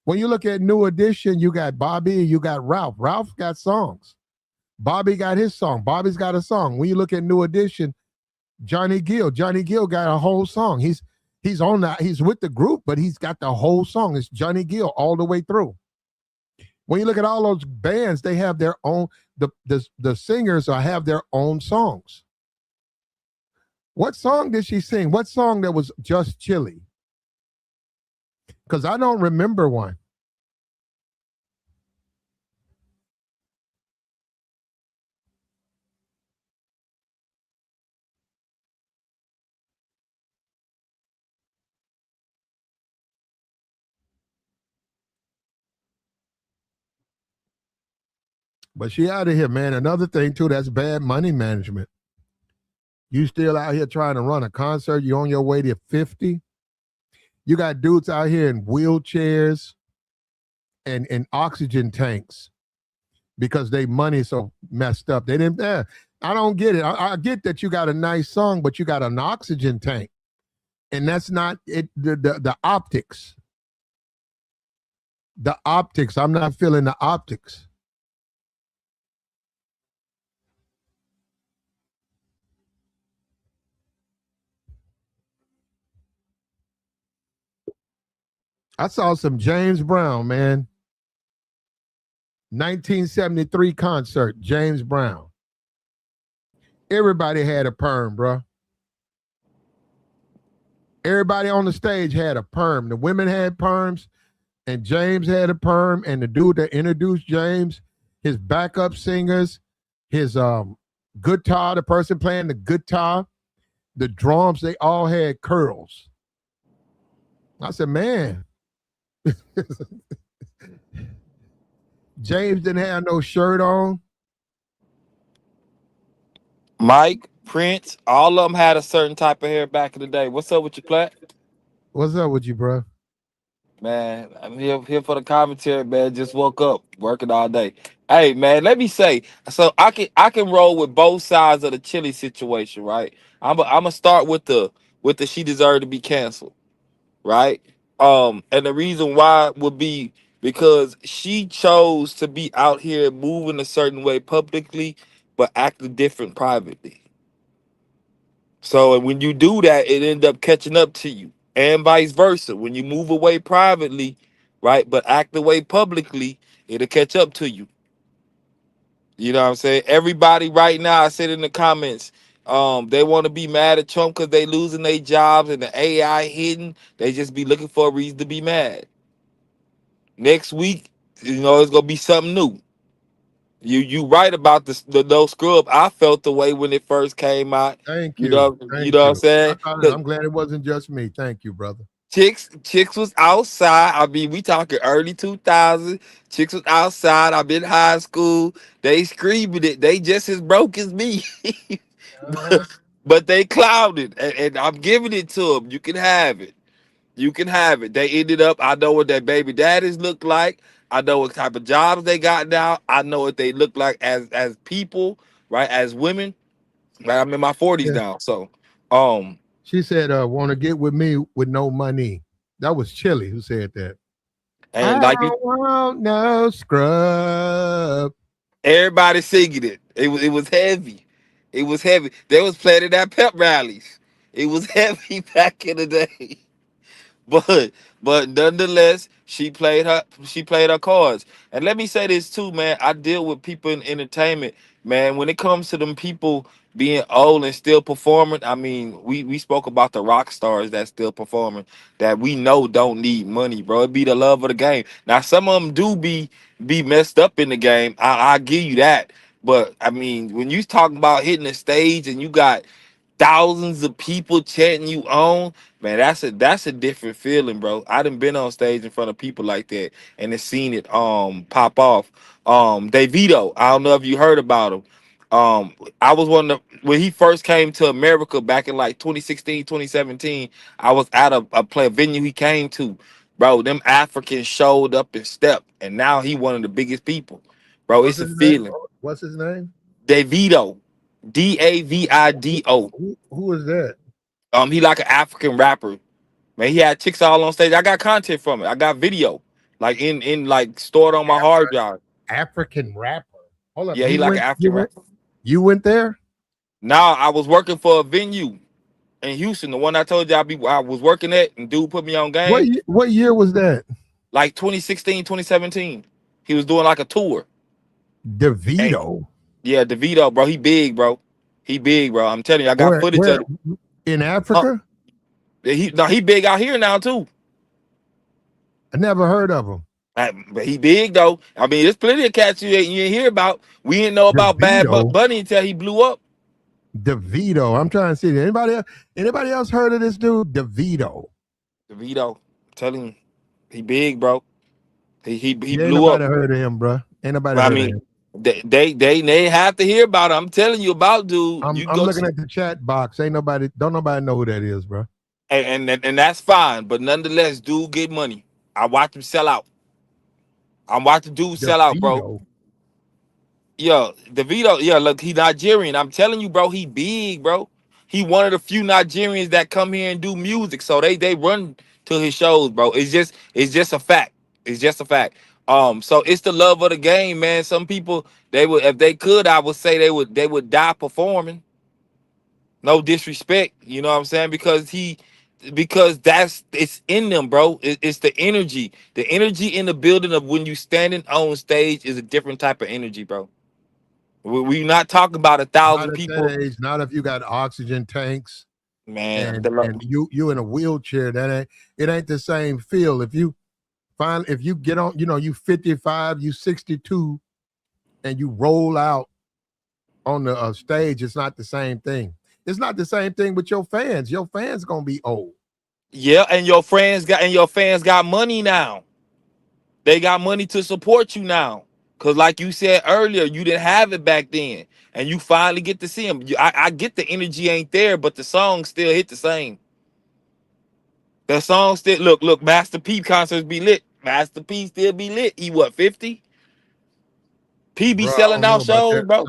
When you look at New Edition, you got Bobby, you got Ralph. Ralph got songs. Bobby got his song. Bobby's got a song. When you look at New Edition, Johnny Gill. Johnny Gill got a whole song. He's on that. He's with the group, but he's got the whole song. It's Johnny Gill all the way through. When you look at all those bands, they have their own. The singers have their own songs. What song did she sing? What song that was just Chilli? Because I don't remember one. But she out of here, man. Another thing too, that's bad money management. You still out here trying to run a concert. You on your way to 50. You got dudes out here in wheelchairs and oxygen tanks because they money so messed up. They didn't. I don't get it. I get that you got a nice song, but you got an oxygen tank, and that's not it. The optics. The optics. I'm not feeling the optics. I saw some James Brown, man. 1973 concert, James Brown. Everybody had a perm, bro. Everybody on the stage had a perm. The women had perms, and James had a perm, and the dude that introduced James, his backup singers, his guitar, the person playing the guitar, the drums, they all had curls. I said, man. James didn't have no shirt on. Mike, Prince, all of them had a certain type of hair back in the day. What's up with you, Plat? What's up with you, bro? Man, I'm here for the commentary, man. Just woke up, working all day. Hey, man, let me say, so I can roll with both sides of the Chili situation, right? I'm gonna start with the she deserved to be canceled, right? And the reason why would be because she chose to be out here moving a certain way publicly, but acting different privately. So when you do that, it end up catching up to you, and vice versa. When you move away privately, right, but act away publicly, it'll catch up to you. You know what I'm saying? Everybody right now, I said in the comments, they want to be mad at Trump because they losing their jobs and the AI hidden. They just be looking for a reason to be mad. Next week, it's gonna be something new. You right about the no scrub. I felt the way when it first came out. Thank You you. know, you Thank know what I'm you. saying? I'm glad it wasn't just me. Thank you, brother. Chicks was outside. I mean, we talking early 2000s. Chicks was outside. I've been high school. They screaming it. They just as broke as me, Uh-huh. but they clouded, and I'm giving it to them. You can have it. You can have it. They ended up. I know what their baby daddies look like. I know what type of jobs they got now. I know what they look like as people, right? As women. Right? I'm in my 40s Yeah. now, so um, She said, want to get with me with no money. That was Chilli who said that. I and like you don't want no scrub. everybody singing it. It was heavy. It was heavy. They was playing it at pep rallies. It was heavy back in the day. But but nonetheless, she played her cards. And let me say this too, man. I deal with people in entertainment, man. When it comes to them people being old and still performing, I mean, we spoke about the rock stars that still performing that we know don't need money, bro. It be the love of the game. Now some of them do be messed up in the game. I give you that. But I mean, when you talking about hitting the stage and you got thousands of people chanting you on, man, that's a different feeling, bro. I done been on stage in front of people like that and have seen it pop off. Davido, I don't know if you heard about him. I was one of the when he first came to America back in like 2016, 2017. I was at a play venue he came to. Bro, them Africans showed up and stepped, and now he one of the biggest people. Bro, What's it's a his name? feeling. What's his name? Davido. Davido. Who is that? He like an African rapper. Man, he had chicks all on stage. I got content from it. I got video. Like in like stored on my hard drive. African rapper. Hold up. Yeah, he like an African rapper. You went there? Now I was working for a venue in Houston, the one I told you I was working at, and dude put me on game. What year was that? Like 2016, 2017. He was doing like a tour. And DeVito. yeah, DeVito, bro, he big, bro. He big, bro. I'm telling you, I got Where footage of where it. in Uh, Africa? he big out here now too. I never heard of him. But he big though. I mean, there's plenty of cats you ain't hear about. We didn't know about DeVito. Bunny until he blew up. DeVito. I'm trying to see. Anybody else heard of this dude? DeVito. DeVito, I'm telling you, he big, bro. He Yeah, ain't blew up. nobody heard of him, bro. Ain't nobody I heard of mean, him. they have to hear about it. I'm telling you about dude. I'm You I'm go looking to at the chat box. Don't nobody know who that is, bro. and that's fine, but nonetheless, dude get money. I watch him sell out. I'm watching dude sell out, bro. DeVito. Yo, DeVito, yeah, look, he Nigerian. I'm telling you, bro, he big, bro. He one of the few Nigerians that come here and do music. So they run to his shows, bro. It's just a fact. It's just a fact. So it's the love of the game, man. Some people they would if they could, I would say they would die performing. No disrespect, you know what I'm saying? Because that's it's in them, bro. It's the energy. The energy in the building of when you standing on stage is a different type of energy, bro. We not talking about a Not thousand at that people, age. Not if you got oxygen tanks man. and you in a wheelchair. It ain't the same feel. If you get on, you 55, you 62, and you roll out on the stage, it's not the same thing. It's not the same thing with your fans. Your fans gonna be old. Yeah, and your fans got money now. They got money to support you now. Cause like you said earlier, you didn't have it back then, and you finally get to see them. I get the energy ain't there, but the song still hit the same. The song still look. Master P concerts be lit. Master P still be lit. He what 50? P be Bro, I selling don't know out about shows, that. bro.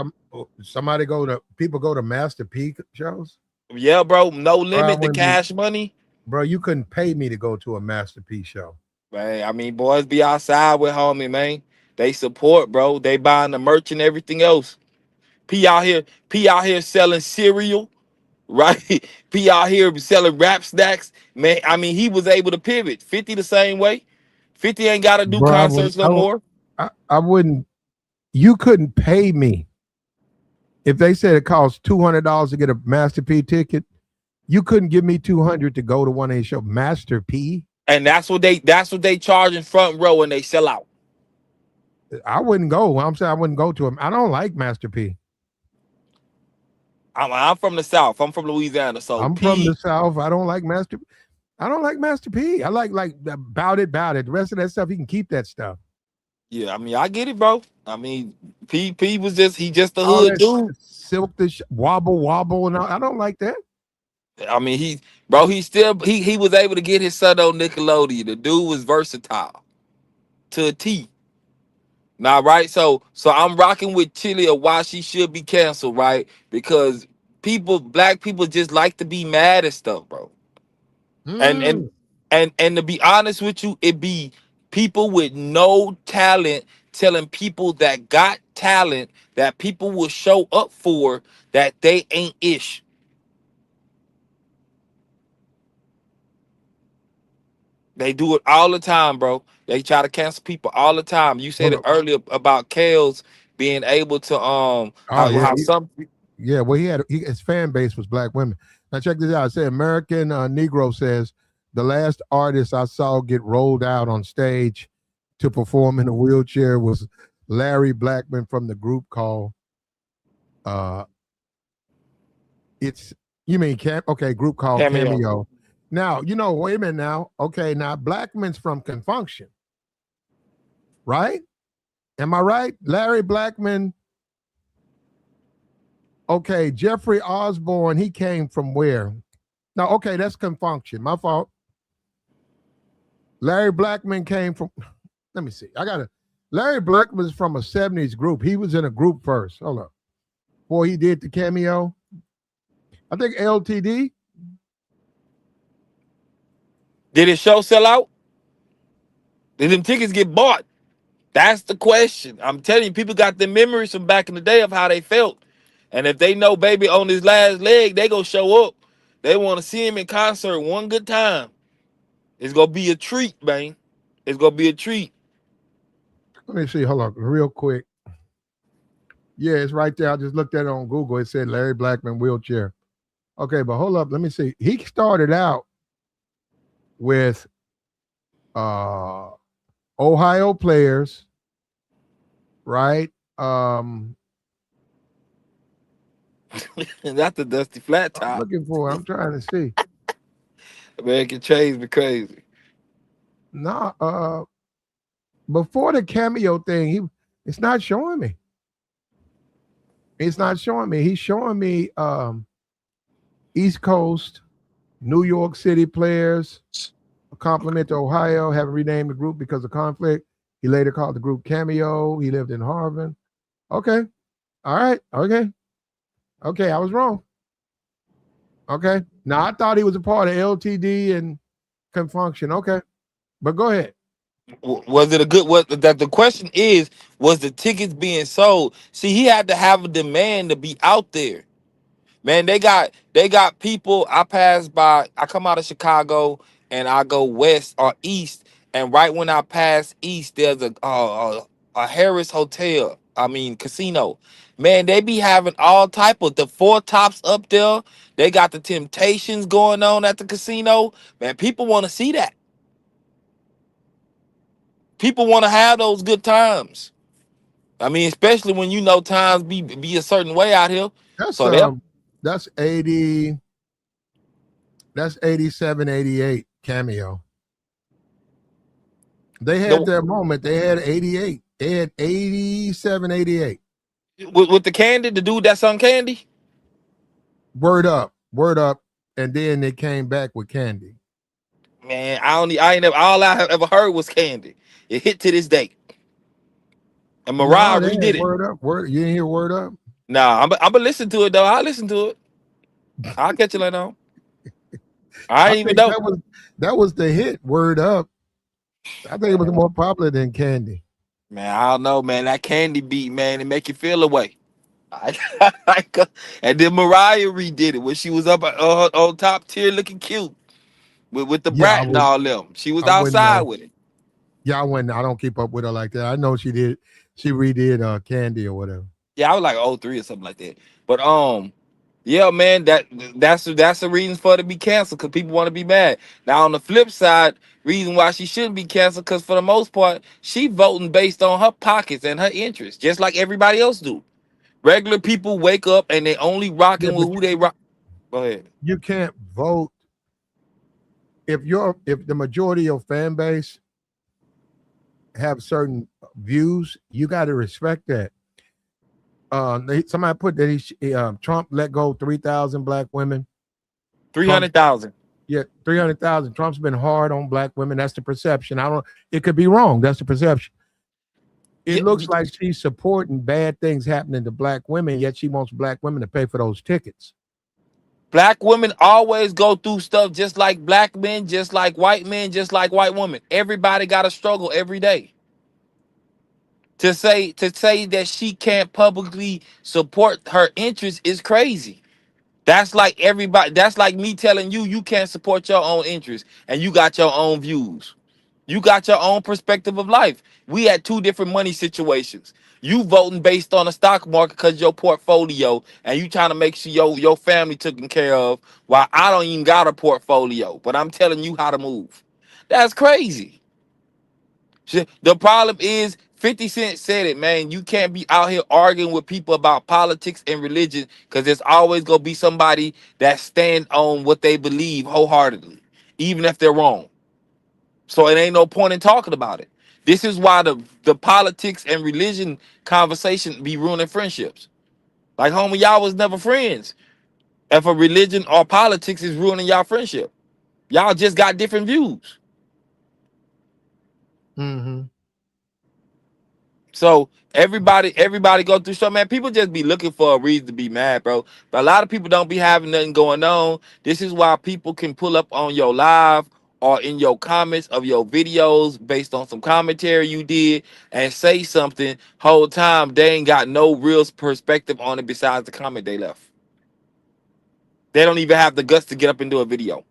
People go to Master P shows. Yeah, bro. No Bro, I limit. The wouldn't be, Cash Money. bro. You couldn't pay me to go to a Master P show. Man, I mean, boys be outside with homie, man. They support, bro. They buying the merch and everything else. P out here selling cereal, right? P out here selling rap snacks. Man, I mean, he was able to pivot. 50 the same way. 50 ain't got to do Bro, concerts no more. I wouldn't. You couldn't pay me if they said it costs $200 to get a Master P ticket. You couldn't give me 200 to go to one of these shows. Master P. And that's what they charge in front row and they sell out. I wouldn't go. I'm saying I wouldn't go to him. I don't like Master P. I'm from the South. I'm from Louisiana. So I'm from the P, South. I don't like Master. I don't like Master P. I like about it. The rest of that stuff, he can keep that stuff. yeah, I mean, I get it, bro. I mean, P was just a All hood that dude. silk, wobble, wobble, and all, I don't like that. I mean, he was able to get his son on Nickelodeon. The dude was versatile to a T. Now, right? So I'm rocking with Chilli of why she should be canceled, right? Because black people just like to be mad at stuff, bro. And and Mm. and to be honest with you, it be people with no talent telling people that got talent that people will show up for that they ain't ish. They do it all the time, bro. They try to cancel people all the time. You said Hold it up. earlier about Kales being able to Oh yeah, how some yeah. Well, his fan base was black women. Now check this out. It said American Negro says the last artist I saw get rolled out on stage to perform in a wheelchair was Larry Blackman from the group called uh it's you mean group called cameo. Cameo. Now, wait a minute now. Okay, now Blackman's from Confunction, right? Am I right? Larry Blackman. Okay, Jeffrey Osborne, he came from where? No, okay, that's Confunction. My fault. Larry Blackman came from, let me see. Larry Blackman's from a 70s group. He was in a group first. Hold up. Before he did the Cameo. I think LTD. Did his show sell out? Did them tickets get bought? That's the question. I'm telling you, people got the memories from back in the day of how they felt. And if they know baby on his last leg, they gonna show up. They want to see him in concert one good time. It's gonna be a treat, man. It's gonna be a treat. Let me see. Hold on, real quick. Yeah, it's right there. I just looked at it on Google. It said Larry Blackman wheelchair. Okay, but hold up. Let me see. He started out with uh Ohio players, right? That's the dusty flat I'm top. looking for it. I'm trying to see. American Chase be crazy. Nah, before the cameo thing, it's not showing me. It's not showing me. He's showing me East Coast, New York City players. A compliment to Ohio, having renamed the group because of conflict. He later called the group Cameo. He lived in Harvard. Okay. All right. Okay. Okay. I was wrong. Okay. Now I thought he was a part of LTD and Confunction. Okay. But go ahead. Was it a good? What that the question is? Was the tickets being sold? See, he had to have a demand to be out there. Man, they got people. I pass by. I come out of Chicago and I go west or east, and right when I pass east, there's a Harris Hotel. I mean casino. Man, they be having all type of the four tops up there. They got the Temptations going on at the casino. Man, people want to see that. People want to have those good times. I mean, especially when you know times be a certain way out here. That's So they um that's 80, that's 87, 88 Cameo. They had the their moment. They had 88. They had 87, 88. with the Candy, the dude that sung Candy. Word up. Word up. And then they came back with Candy. Man, I ain't never all I have ever heard was Candy. It hit to this day. And No, Mariah they redid had it. word up. Word, you didn't hear word up? Nah, I'm gonna listen to it though. I'll listen to it. I'll catch it later on. I I didn't even think know. that was the hit. Word up. I think it was more popular than Candy. Man, I don't know, man. That Candy beat, man, it make you feel away. I, and then Mariah redid it when she was up on top tier looking cute with the Yeah, brat and all them. She was I wouldn't outside know. with it. Yeah, I wouldn't. I don't keep up with her like that. I know she did. She redid Candy or whatever. Yeah, I was like '03 or something like that. But yeah, man, that's the reason for it to be canceled because people want to be mad. Now on the flip side, reason why she shouldn't be canceled because for the most part, she voting based on her pockets and her interests, just like everybody else do. Regular people wake up and they only Yeah, rocking with but who they rock. Go ahead. you can't vote if the majority of your fan base have certain views. You got to respect that. Somebody put that Trump let go 3,000 black women. Three Trump's hundred thousand. Yeah, 300,000. Trump's been hard on black women. That's the perception. I don't. It could be wrong. That's the perception. It Yeah, looks like she's supporting bad things happening to black women, yet she wants black women to pay for those tickets. black women always go through stuff just like black men, just like white men, just like white women. Everybody got to struggle every day. To say that she can't publicly support her interests is crazy. That's like everybody. That's like me telling you you can't support your own interests and you got your own views. You got your own perspective of life. We had two different money situations. You voting based on the stock market because your portfolio and you trying to make sure your family taken care of. While I don't even got a portfolio, but I'm telling you how to move. That's crazy. The problem is 50 Cent said it, man. You can't be out here arguing with people about politics and religion because there's always gonna be somebody that stand on what they believe wholeheartedly, even if they're wrong. So it ain't no point in talking about it. This is why the politics and religion conversation be ruining friendships. Like homie, y'all was never friends. If a religion or politics is ruining y'all friendship, y'all just got different views. Mm-hmm. So everybody go through stuff, man. People just be looking for a reason to be mad, bro. But a lot of people don't be having nothing going on. This is why people can pull up on your live or in your comments of your videos based on some commentary you did and say something whole time they ain't got no real perspective on it besides the comment they left. They don't even have the guts to get up and do a video.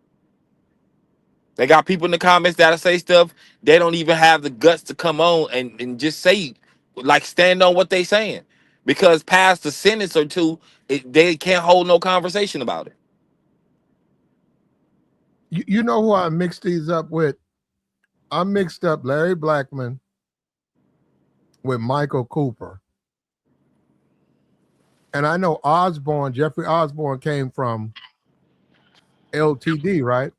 They got people in the comments that'll say stuff. They don't even have the guts to come on and just say, like, stand on what they saying. Because past a sentence or two, they can't hold no conversation about it. You know who I mixed these up with? I mixed up Larry Blackman with Michael Cooper. And I know Osborne, Jeffrey Osborne came from LTD, right?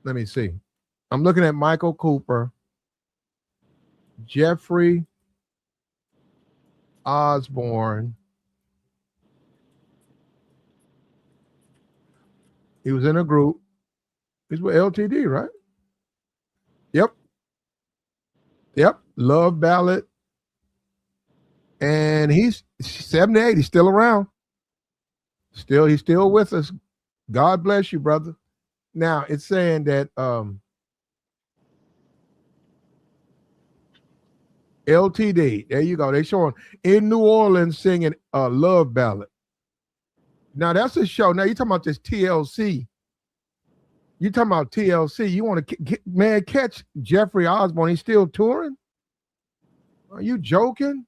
Let me see. I'm looking at Michael Cooper, Jeffrey Osborne. He was in a group. He's with LTD, right? Yep. Yep. Love Ballad. And he's 78. He's still around. He's still with us. God bless you, brother. Now it's saying that LTD, there you go. They showing in New Orleans singing a love ballad. Now that's a show. Now you talking about this TLC. You talking about TLC. You want to man catch Jeffrey Osborne. He's still touring? Are you joking?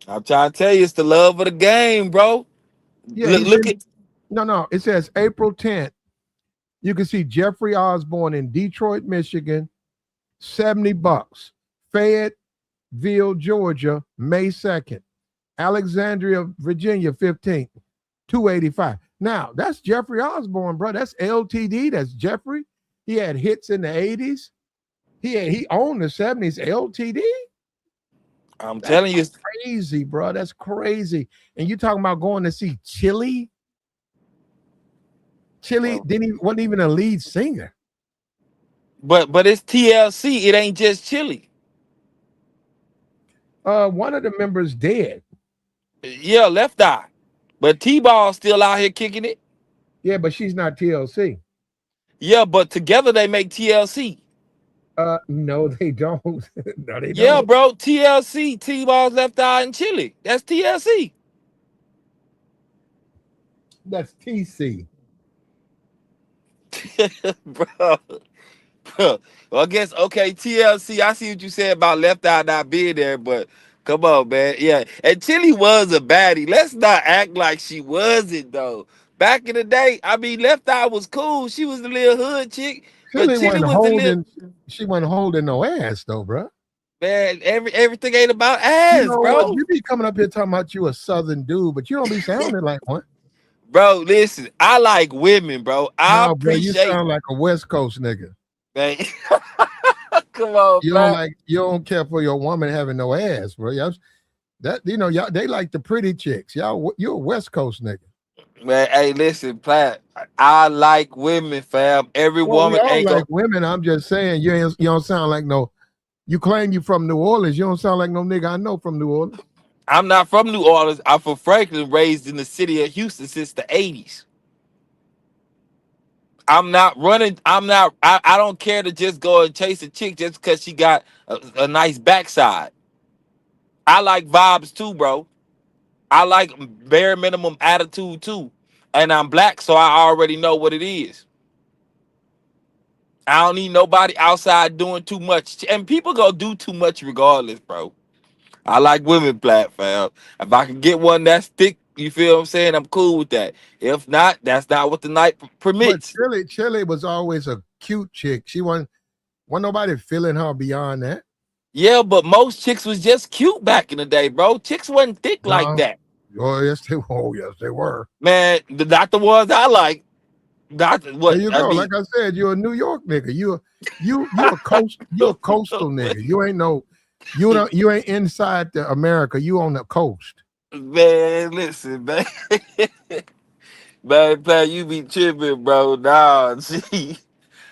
I'm trying to tell you, it's the love of the game, bro. Yeah, Look at no. It says April 10th. You can see Jeffrey Osborne in Detroit, Michigan, $70. Fayetteville, Georgia, May 2nd. Alexandria, Virginia, 15th, $285. Now, that's Jeffrey Osborne, bro. That's LTD. That's Jeffrey. He had hits in the 80s. He owned the 70s. LTD. I'm telling you, Crazy, bro. That's crazy. And you talking about going to see Chilli? Chilli wasn't even a lead singer. but it's TLC. It ain't just Chilli. One of the members dead. Yeah, Left Eye. But T-Ball still out here kicking it. Yeah, but she's not TLC. Yeah, but together they make TLC. No, they don't. No, they Yeah, don't. bro. TLC, T-Ball's Left Eye and Chilli. That's TLC. That's TC. Bro. Well, I guess okay, TLC. I see what you said about Left Eye not being there, but come on, man. Yeah, and Chilli was a baddie. Let's not act like she wasn't though. Back in the day, I mean, Left Eye was cool. She was the little hood chick, but Chilli Chilli wasn't was the little holding. She wasn't holding no ass though, bro. man. Everything ain't about You ass, know what? bro. You be coming up here talking about you a Southern dude, but you don't be sounding like one. Bro, listen, I like women, bro. I No, bro, you appreciate, sound like a West Coast nigga. man. Come on, You don't man. like. You don't care for your woman having no ass, bro. Y'all, y'all they like the pretty chicks. Y'all, you're a West Coast nigga. Man, hey, listen, Platt. I like women, fam. Every Well, we woman all ain't like go. women. I'm just saying you don't sound like no. You claim you from New Orleans. You don't sound like no nigga I know from New Orleans. I'm not from New Orleans. I'm from Franklin, raised in the city of Houston since the 80s. I'm not running. I'm not. I don't care to just go and chase a chick just because she got a nice backside. I like vibes too, bro. I like bare minimum attitude too. And I'm black, so I already know what it is. I don't need nobody outside doing too much. And people go do too much regardless, bro. I like women black, fam. If I can get one that's thick, you feel what I'm saying? I'm cool with that. If not, that's not what the night But permits. Chili was always a cute chick. She wasn't nobody feeling her beyond that. Yeah, but most chicks was just cute back in the day, bro. Chicks wasn't thick like No. that. Oh yes, they were. Oh yes, they were. Man, not the ones I like. Not There what you I go. mean. Like I said, you're a New York nigga. You're a coastal nigga. You ain't no you ain't inside the America. You on the coast. Man, listen, man. Man, you be tripping, bro. Nah, see.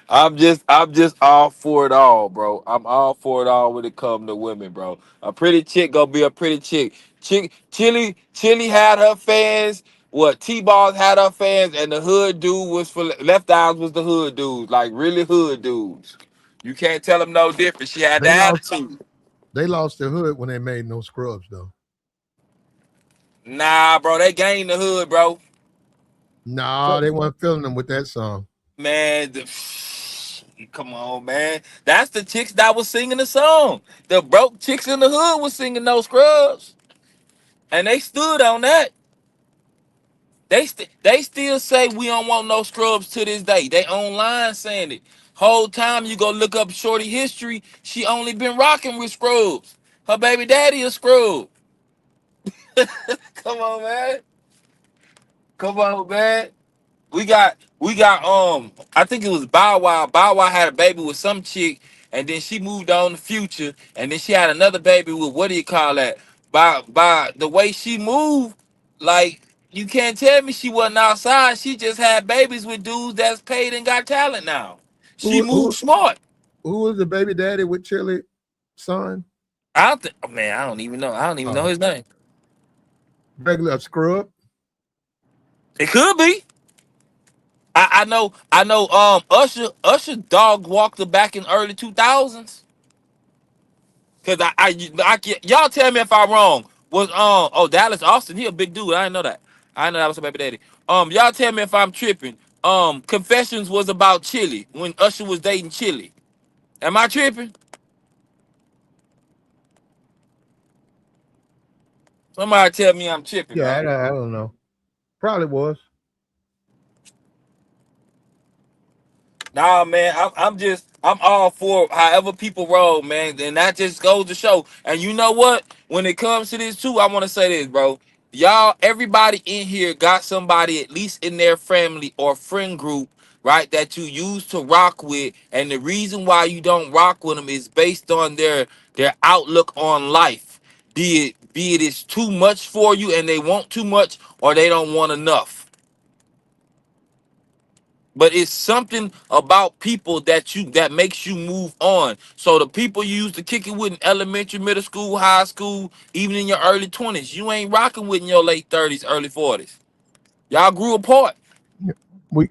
I'm just all for it all, bro. I'm all for it all when it comes to women, bro. A pretty chick gonna be a pretty chick. Chilli had her fans. what T-Balls had her fans, and the hood dude was for left eyes was the hood dudes, like really hood dudes. You can't tell them no different. She had the They lost. attitude. They lost their hood when they made no scrubs though. Nah, bro, they gained the hood, bro. Nah, they weren't feeling them with that song. Man, come on, man. That's the chicks that was singing the song. The broke chicks in the hood was singing no scrubs, and they stood on that. They still say we don't want no scrubs to this day. They online saying it. Whole time you go look up Shorty history, she only been rocking with scrubs. Her baby daddy a scrub. Come on, man. Come on, man. We got I think it was Bow Wow. Bow Wow had a baby with some chick, and then she moved on to Future, and then she had another baby with what do you call that? By the way she moved, like you can't tell me she wasn't outside. She just had babies with dudes that's paid and got talent now. She Who moved who smart. who was the baby daddy with Chilli son? I don't think, oh, man, I don't even know. I don't even know Uh, his name. regular scrub. It could be. I know Usher dog walked her back in early 2000s. Cause y'all tell me if I'm wrong. Was Dallas Austin? He a big dude. I didn't know that. I didn't know that was a baby daddy. Y'all tell me if I'm tripping. Confessions was about Chilli when Usher was dating Chilli. Am I tripping? Somebody tell me I'm tripping, Yeah, man. I don't know. Probably was. Nah, man, I'm all for however people roll, man. And that just goes to show. And you know what? When it comes to this too, I want to say this, bro. Y'all, everybody in here got somebody at least in their family or friend group, right, that you used to rock with, and the reason why you don't rock with them is based on their outlook on life. Be it is too much for you and they want too much, or they don't want enough. But it's something about people that makes you move on. So the people you used to kick it with in elementary, middle school, high school, even in your early 20s, you ain't rocking with in your late 30s, early 40s. Y'all grew apart.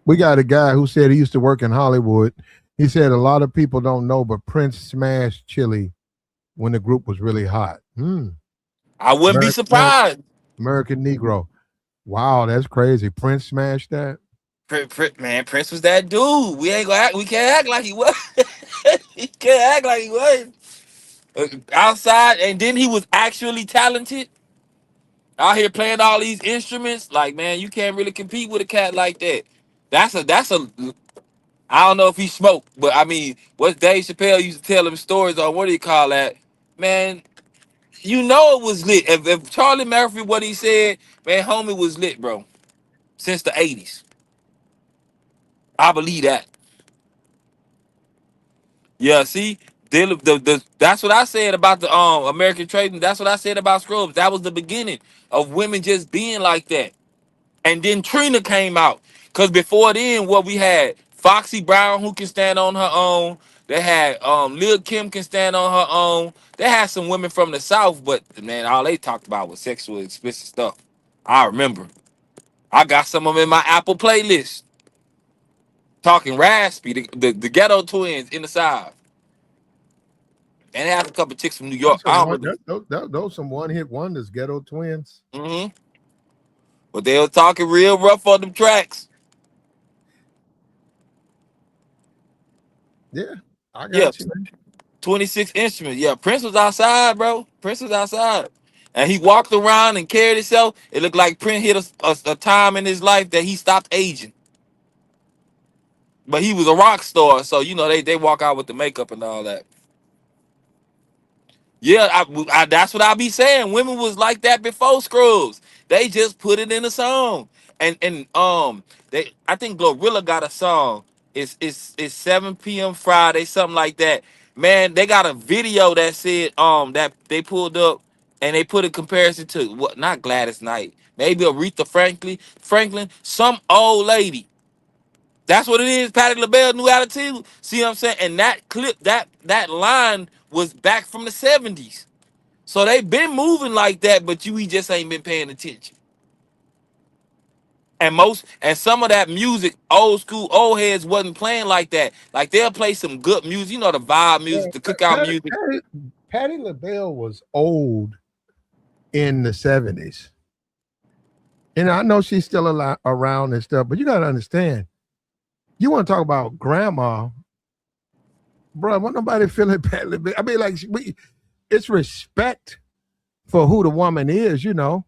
We got a guy who said he used to work in Hollywood. He said a lot of people don't know, but Prince smashed Chili when the group was really hot. I wouldn't be surprised. American Negro. Wow, that's crazy. Prince smashed that. Man, Prince was that dude. We can't act like he was. He can't act like he was. Outside, and then he was actually talented. Out here playing all these instruments. Like, man, you can't really compete with a cat like that. That's a I don't know if he smoked, but I mean, what Dave Chappelle used to tell him stories on what do you call that? Man, you know it was lit. If Charlie Murphy, what he said, man, homie was lit, bro. Since the 80s. I believe that. Yeah, see, that's what I said about the American trading. That's what I said about Scrubs. That was the beginning of women just being like that. And then Trina came out. Cause before then, what we had, Foxy Brown who can stand on her own. They had Lil Kim can stand on her own. They had some women from the South, but man, all they talked about was sexual explicit stuff. I remember. I got some of them in my Apple playlist. Talking raspy, the ghetto twins in the South. And they had a couple chicks from New York. That's some I don't one. really. Those some one hit wonders. Ghetto Twins. Mm-hmm. But they were talking real rough on them tracks. Yeah, I Yeah, got you, man. 26 instruments. Yeah, Prince was outside, bro. Prince was outside. And he walked around and carried himself. It looked like Prince hit a time in his life that he stopped aging. But he was a rock star, so you know they walk out with the makeup and all that. Yeah, that's what I be saying. Women was like that before Scrubs. They just put it in a song, and they I think Glorilla got a song. It's 7 p.m. Friday, something like that. Man, they got a video that said that they pulled up and they put a comparison to what not Gladys Knight, maybe Aretha Franklin, some old lady. That's what it is. Patti LaBelle knew attitude. See what I'm saying? And that clip, that line was back from the 70s. So they been moving like that, but we just ain't been paying attention. And some of that music, old school old heads wasn't playing like that. Like they'll play some good music, you know, the vibe music, the cookout music. Patti LaBelle was old in the 70s. And I know she's still around and stuff, but you got to understand, you want to talk about grandma, bro, what nobody feeling Patti LaBelle. I mean, like, it's respect for who the woman is, you know.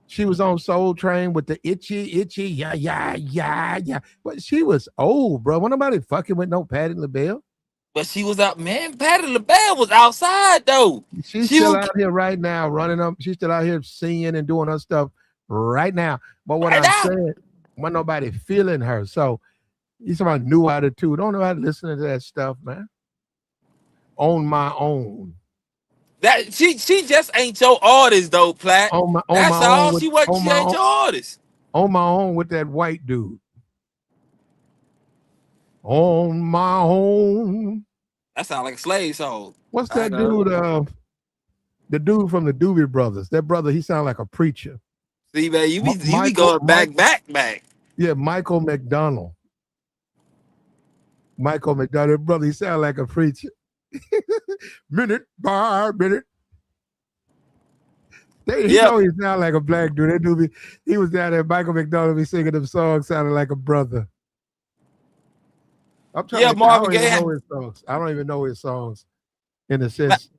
She was on Soul Train with the itchy, yeah. But she was old, bro. When nobody fucking with no Patti LaBelle. But she was out, man. Patti LaBelle was outside though. She's She still was out here right now, running up. She's still out here singing and doing her stuff right now. But what right I'm now. saying, when nobody feeling her. So you somebody new attitude. Don't nobody listening to that stuff, man. On my own. That she just ain't your artist though, Platt. On my That's own all with she wasn't. She ain't your artist. on my own with that white dude. On my own. That sound like a slave song. What's that dude? The dude from the Doobie Brothers. That brother, he sound like a preacher. See, man, you be going back. Yeah, Michael McDonald. Michael McDonald, brother, he sound like a preacher. Minute by minute. He know he sound like a black dude. That dude, he was down there. Michael McDonald be singing them songs, sounding like a brother. I'm trying to. Marvin Gaye. I don't even know his songs. In a sense,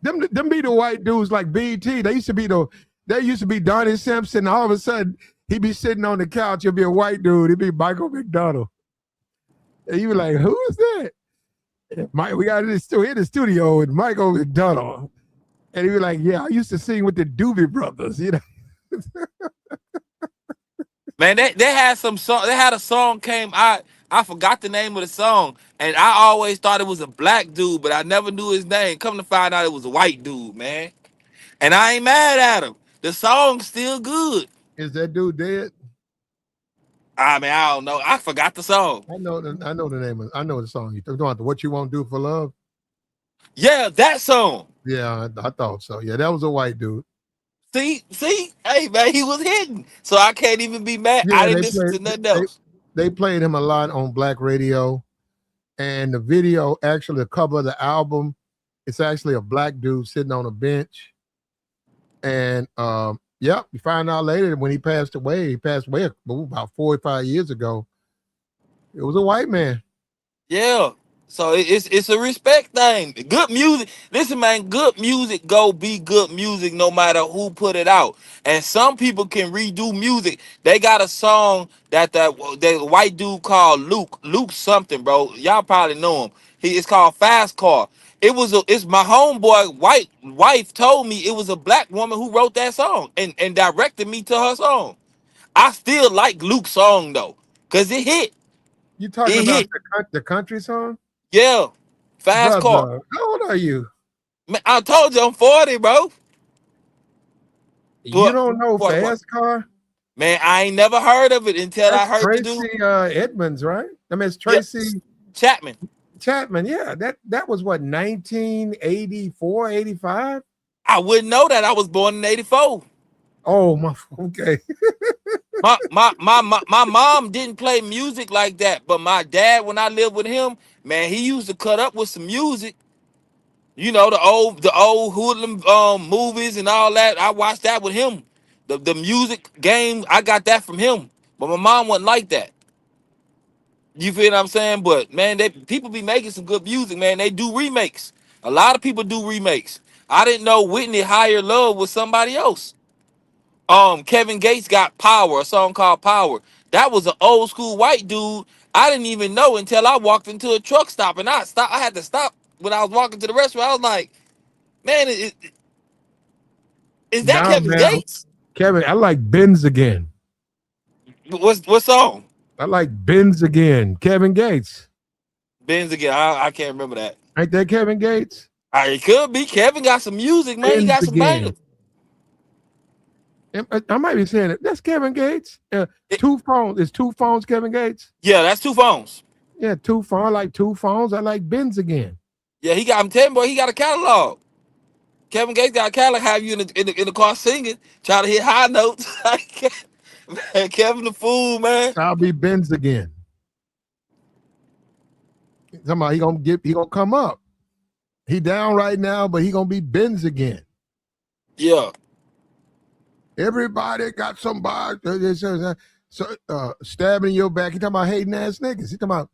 them be the white dudes like BT. They used to be Donnie Simpson. All of a sudden, he be sitting on the couch. He'll be a white dude. He'd be Michael McDonald. And you be like, who is that? We got in the studio with Michael McDonald. And he be like, yeah, I used to sing with the Doobie Brothers, you know. Man, they had some song. They had a song came out. I forgot the name of the song, and I always thought it was a black dude, but I never knew his name. Come to find out, it was a white dude, man. And I ain't mad at him. The song's still good. Is that dude dead? I mean, I don't know. I forgot the song. I know the name. I know the song. You talking about What You Won't Do for Love? Yeah, that song. Yeah, I thought so. Yeah, that was a white dude. See, hey man, he was hidden, so I can't even be mad. Yeah, I didn't listen to nothing else. They played him a lot on Black radio, and the video, actually, the cover of the album, it's actually a black dude sitting on a bench, and you find out later when he passed away. He passed away about 4 or 5 years ago. It was a white man. Yeah. So it's a respect thing. Good music. Listen, man, good music go be good music no matter who put it out. And some people can redo music. They got a song that the white dude called Luke something, bro. Y'all probably know him. It's called Fast Car. It's my homeboy white wife told me it was a black woman who wrote that song and directed me to her song. I still like Luke's song though, cause it hit. You talking about the country song? Yeah, Fast Car. How old are you? Man, I told you I'm 40, bro. You don't know Fast Car? Man, I ain't never heard of it until I heard Tracy Edmonds, right? I mean, it's Tracy Chapman. Yeah. That was what, 1984, 85? I wouldn't know that. I was born in 84. Oh, okay. my mom didn't play music like that, but my dad, when I lived with him, man, he used to cut up with some music. You know, the old hoodlum movies and all that. I watched that with him. The music game, I got that from him. But my mom wasn't like that. You feel what I'm saying? But man, people be making some good music, man. They do remakes. A lot of people do remakes. I didn't know Whitney Higher Love was somebody else. Kevin Gates got Power, a song called Power. That was an old school white dude. I didn't even know until I walked into a truck stop and I had to stop when I was walking to the restaurant. I was like, man, is that Kevin Gates? Kevin, I like Benz Again. What song? I like Benz Again. Kevin Gates. Benz Again. I can't remember that. Ain't that Kevin Gates? It could be. Kevin got some music, man. Benz he got some bangers. I might be saying it. That's Kevin Gates. 2 phones. Is 2 phones Kevin Gates? Yeah, that's 2 phones. Yeah, 2 phones. I like 2 phones. I like Benz Again. Yeah, I'm telling you, boy, he got a catalog. Kevin Gates got Cadillac have you in the car singing, trying to hit high notes. Man, Kevin the fool, man. I'll be Benz again. Somebody he gonna come up. He down right now, but he gonna be Benz again. Yeah. Everybody got somebody stabbing your back. He talking about hating ass niggas. He talking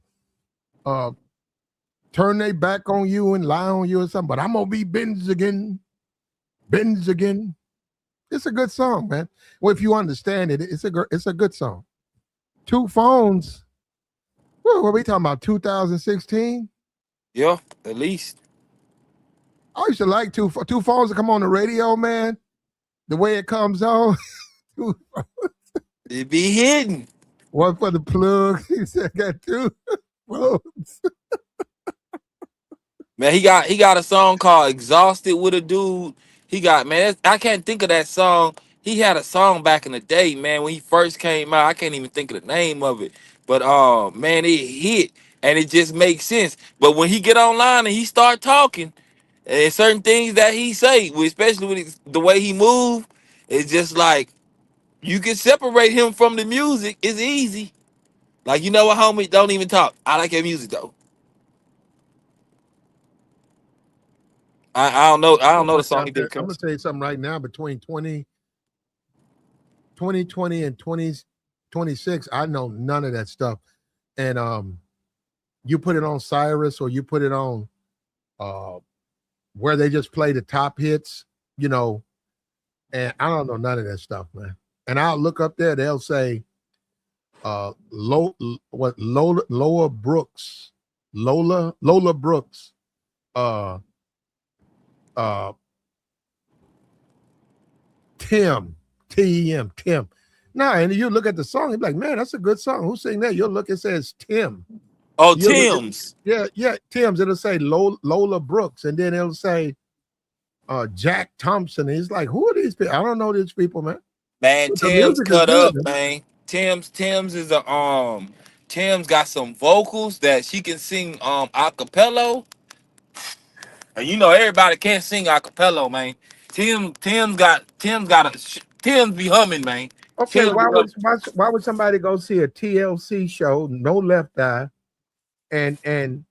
about turn their back on you and lie on you or something. But I'm gonna be Benz again. Benz again. It's a good song, man. Well, if you understand it, it's a good song. Two phones. What are we talking about? 2016? Yeah, at least. I used to like two phones to come on the radio, man. The way it comes on. It be hidden. One for the plug. He said, I got two phones. Man, he got a song called "Exhausted" with a dude. He got, man. I can't think of that song. He had a song back in the day, man, when he first came out. I can't even think of the name of it. But man, it hit and it just makes sense. But when he get online and he start talking, and certain things that he say, especially with the way he move, it's just like you can separate him from the music. It's easy. Like, you know what, homie? Don't even talk. I like your music though. I don't know. I don't know the song he did. I'm gonna tell you something right now. Between 2020 and 2026, I know none of that stuff. And you put it on Cyrus or you put it on where they just play the top hits, you know, and I don't know none of that stuff, man. And I'll look up there, they'll say Lola Brooks, Lola Brooks, Tim, T-E-M, Tim. No, and you look at the song, you're like, man, that's a good song. Who's singing that? You'll look, it says Tim. Oh, Tim's. Yeah, Tim's. It'll say Lola Brooks, and then it'll say Jack Thompson. And he's like, who are these people? I don't know these people, man. Man, But Tim's cut up, man. Tim's is Tim's got some vocals that she can sing a cappella. And you know everybody can't sing a cappella, man. Tim's be humming, man. Okay, why would somebody go see a TLC show, No Left Eye, and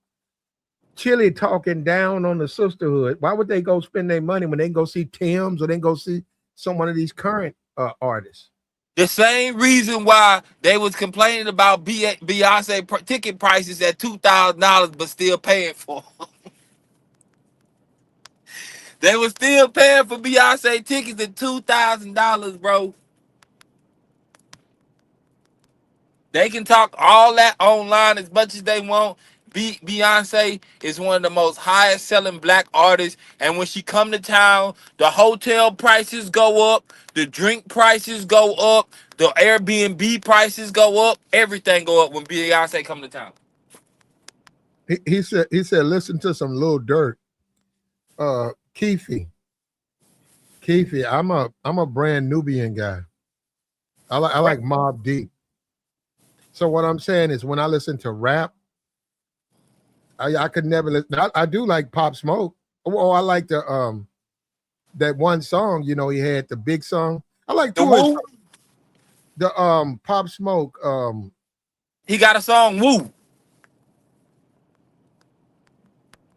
Chilli talking down on the sisterhood? Why would they go spend their money when they can go see Tim's or they can go see some one of these current artists? The same reason why they was complaining about Beyonce ticket prices at $2,000, but still paying for them. They was still paying for Beyonce tickets at $2,000, bro. They can talk all that online as much as they want. Beyonce is one of the most highest selling black artists, and when she come to town, the hotel prices go up, the drink prices go up, the Airbnb prices go up, everything go up when Beyonce come to town. He said listen to some Lil Durk. Keefe, I'm a brand Nubian guy. I like Mobb Deep. So what I'm saying is when I listen to rap, I could never listen. I do like Pop Smoke. Oh, I like the that one song, you know, he had the big song. I like the Pop Smoke. He got a song, Woo.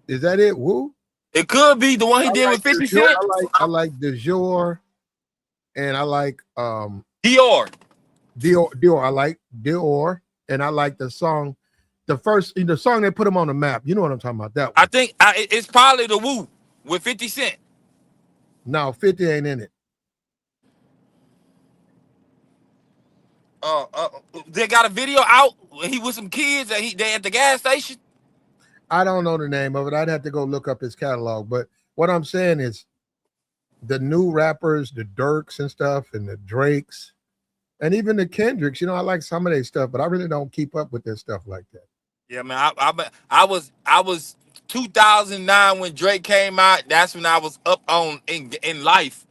Is that it? Woo? It could be the one he did with 50 Cent. I like De Jour, and I like Dior. I like Dior, and I like the song, the song that put him on the map. You know what I'm talking about? That one. I think it's probably the Woo with 50 Cent. No, 50 ain't in it. They got a video out. He with some kids that they at the gas station. I don't know the name of it. I'd have to go look up his catalog. But what I'm saying is the new rappers, the Durks and stuff, and the Drakes, and even the Kendricks, you know, I like some of their stuff, but I really don't keep up with their stuff like that. Yeah, man. I was 2009 when Drake came out. That's when I was up on in life,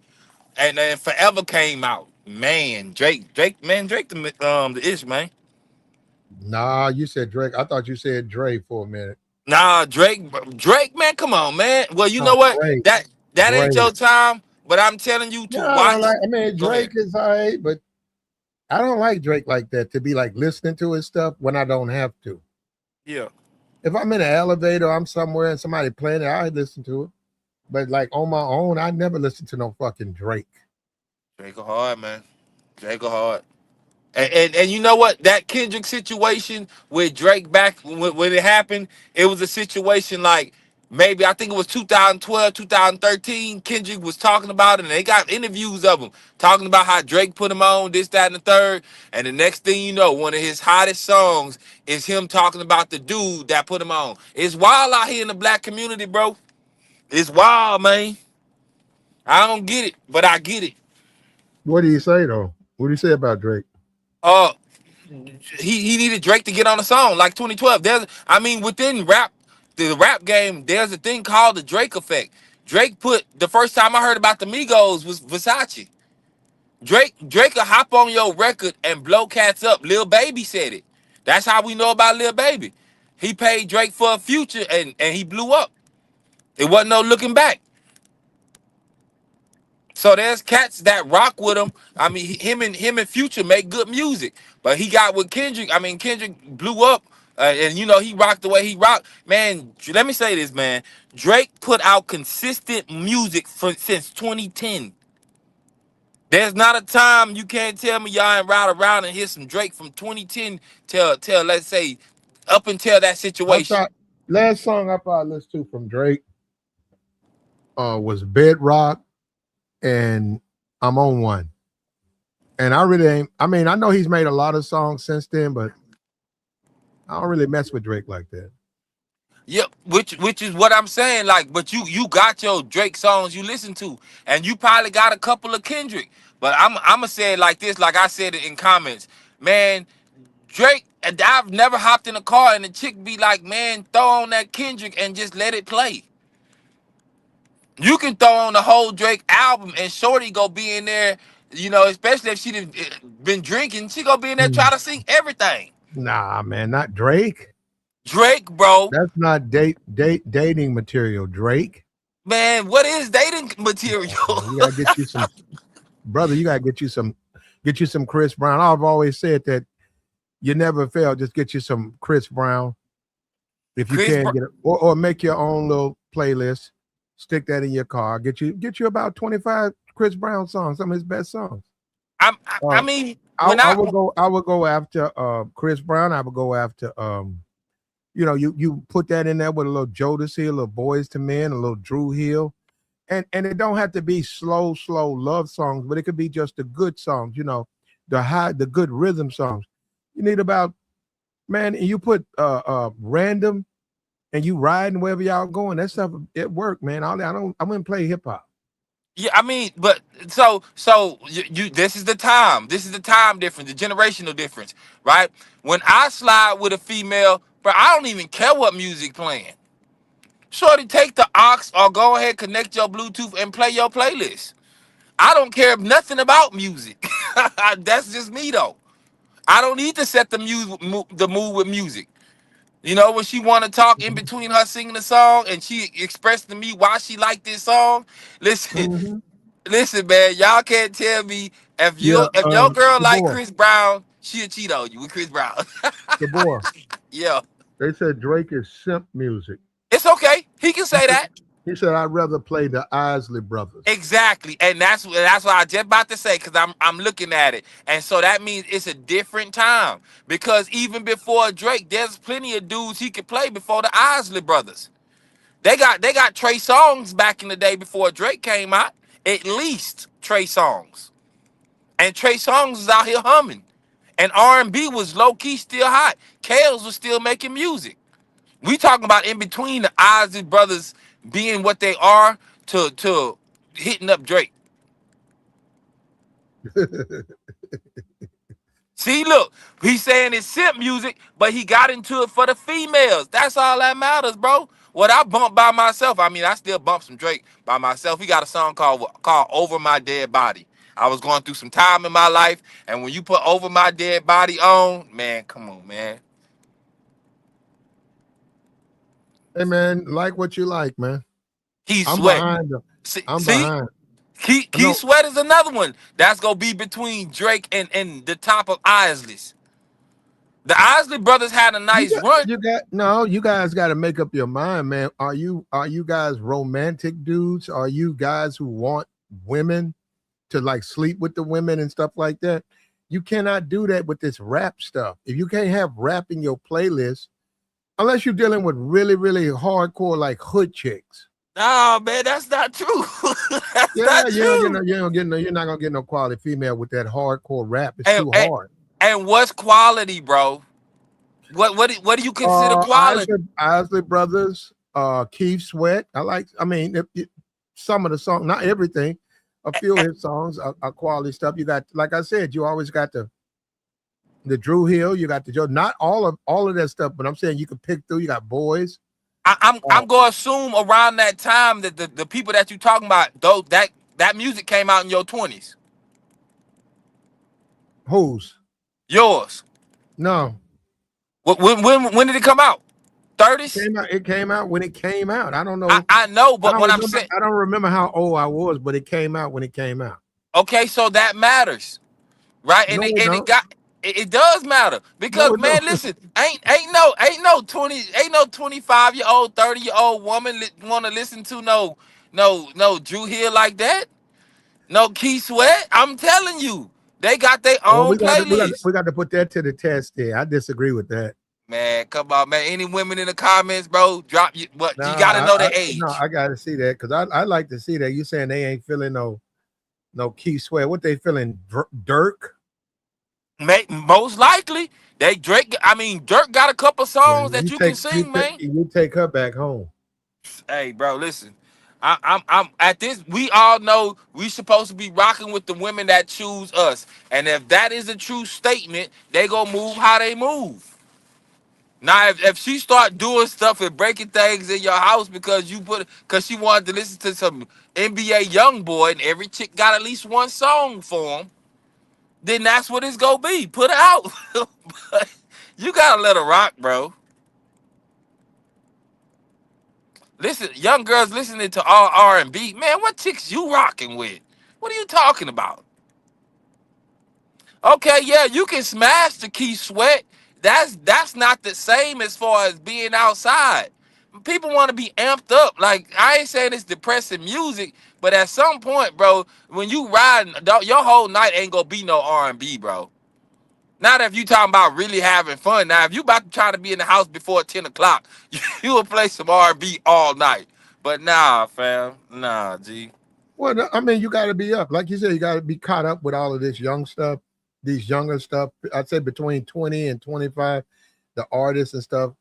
and then Forever came out. Man, Drake, man, Drake the ish, man. Nah, you said Drake. I thought you said Dre for a minute. Nah, Drake, man, come on, man. Well, you know what? Drake. That ain't Drake. your time. But I'm telling you to Yeah, I don't watch. like. I mean, Go ahead. Drake is alright, but I don't like Drake like that to be like listening to his stuff when I don't have to. Yeah. If I'm in an elevator, I'm somewhere and somebody playing it, I listen to it. But like on my own, I never listen to no fucking Drake. Drake a hard, man. Drake a hard. And you know what? That Kendrick situation with Drake back when it happened, it was a situation like maybe I think it was 2012, 2013. Kendrick was talking about it, and they got interviews of him talking about how Drake put him on, this, that, and the third. And the next thing you know, one of his hottest songs is him talking about the dude that put him on. It's wild out here in the black community, bro. It's wild, man. I don't get it, but I get it. What do you say though? What do you say about Drake? Uh, he needed Drake to get on the song like 2012. Within rap, the rap game, there's a thing called the Drake effect. Drake put the first time I heard about the Migos was Versace. Drake will hop on your record and blow cats up. Lil Baby said it. That's how we know about Lil Baby. He paid Drake for a future and he blew up. It wasn't no looking back. So there's cats that rock with him. I mean, him and Future make good music, but he got with Kendrick. I mean, Kendrick blew up, and you know he rocked the way he rocked. Man, let me say this, man. Drake put out consistent music since 2010. There's not a time you can't tell me y'all ain't ride around and hear some Drake from 2010 till let's say up until that I situation. thought last song I probably listened to from Drake was Bedrock and I'm on one. And I really ain't. I mean, I know he's made a lot of songs since then, but I don't really mess with Drake like that. Yep, which is what I'm saying. Like, but you got your Drake songs you listen to, and you probably got a couple of Kendrick. But I'ma say it like this, like I said it in comments, man. Drake, and I've never hopped in a car and the chick be like, man, throw on that Kendrick and just let it play. You can throw on the whole Drake album and Shorty go be in there, you know, especially if she done been drinking, she gonna be in there Hmm. try to sing everything. Nah, man, not Drake. Drake, bro, That's not dating material, Drake. man, what is dating material? Man, you gotta get you some brother. You gotta get you some Chris Brown. I've always said that you never fail. Just get you some Chris Brown if you Chris can Brown. get it, or make your own little playlist. Stick that in your car. Get you about 25 Chris Brown songs, some of his best songs. I Uh, mean, I, when I I would go. I would go after Chris Brown. I would go after you put that in there with a little Jodeci, a little Boys to Men, a little Drew Hill, and it don't have to be slow love songs, but it could be just the good songs. The good rhythm songs. You need about man, and you put random and you riding wherever y'all going. That stuff it work, man. I wouldn't play hip hop. Yeah, I mean, but so you this is the time. This is the time difference, the generational difference, right? When I slide with a female, but I don't even care what music playing. Shorty, take the aux or go ahead, connect your Bluetooth and play your playlist. I don't care nothing about music. That's just me though. I don't need to set the mood with music. You know, when she want to talk in between her singing the song and she expressed to me why she liked this song. Listen, Mm-hmm. listen, man, y'all can't tell me Yeah, if your girl like Gabor, Chris Brown, she'll cheat on you with Chris Brown. Gabor. Yeah, They said Drake is simp music. it's okay. He can He say said, that. he said I'd rather play the Isley Brothers. Exactly, and that's what I just about to say because I'm looking at it, and so that means it's a different time because even before Drake, there's plenty of dudes he could play before the Isley Brothers. They got Trey Songs back in the day before Drake came out. At least Trey Songs, and Trey Songs was out here humming, and R&B was low key still hot. Kales was still making music. We talking about in between the Isley Brothers being what they are to hitting up Drake. See, look, he's saying it's simp music, but he got into it for the females. That's all that matters, bro. What I bump by myself, I mean, I still bump some Drake by myself. He got a song called "Over My Dead Body." I was going through some time in my life, and when you put "Over My Dead Body" on, man, come on, man, Hey man, like what you like, man. he's I'm sweating. behind them. I'm See, behind. Keith No, Sweat is another one that's gonna be between Drake and the top of Isley's. The Isley brothers had a you nice got run. you got no. You guys got to make up your mind, man. Are you guys romantic dudes? Are you guys who want women to like sleep with the women and stuff like that? You cannot do that with this rap stuff. If you can't have rap in your playlist, unless you're dealing with really, really hardcore like hood chicks. Nah, man, that's not true. That's Yeah, not true. you don't get no, you're not gonna get no quality female with that hardcore rap. It's And, too and, hard. and what's quality, bro? What do you consider quality? Isley Brothers, Keith Sweat. I mean, some of the songs, not everything. A few of his songs are quality stuff. You got, like I said, you always got the Drew Hill. You got the Joe. Not all of that stuff, but I'm saying you can pick through. You got boys. I'm gonna assume around that time that the people that you talking about, though, that music came out in your 20s. Who's Yours. no? When did it come out? 30s? It came out when it came out. I don't I, know. I know, I but don't when I'm remember. saying, I don't remember how old I was, but it came out when it came out. okay, so that matters, right? And No, it, it and it don't. got it does matter because No, it man, don't. listen, ain't no 25-year-old, 30-year-old woman want to listen to no Drew Hill like that. No Key Sweat. I'm telling you, they got their Well, own playlist. we got to put that to the test. There, I disagree with that. Man, come on, man. Any women in the comments, bro? Drop you. What you got to Nah, know their no, age. I got to see that because I like to see that. You saying they ain't feeling no Key Sweat? What they feeling? Dirk? Most likely, they Drake. I mean, Dirk got a couple songs Man, that you can sing, man. you take her back home. Hey, bro, listen. I'm at this. We all know we supposed to be rocking with the women that choose us, and if that is a true statement, they gonna move how they move. Now, if she start doing stuff and breaking things in your house because she wanted to listen to some NBA young boy, and every chick got at least one song for him, then that's what it's gonna be. Put her out. But you gotta let her rock, bro. Listen, young girls listening to all R&B. Man, what chicks you rocking with? What are you talking about? Okay, yeah, you can smash the Key Sweat. That's not the same as far as being outside. People want to be amped up. Like, I ain't saying it's depressing music, but at some point, bro, when you riding, your whole night ain't gonna be no R&B, bro. Not if you talking about really having fun. Now, if you about to try to be in the house before 10 o'clock, you will play some R&B all night. But nah, fam. Nah, G. Well, no, I mean, you got to be up, like you said. You got to be caught up with all of this young stuff, these younger stuff. I'd say between 20 and 25, the artists and stuff.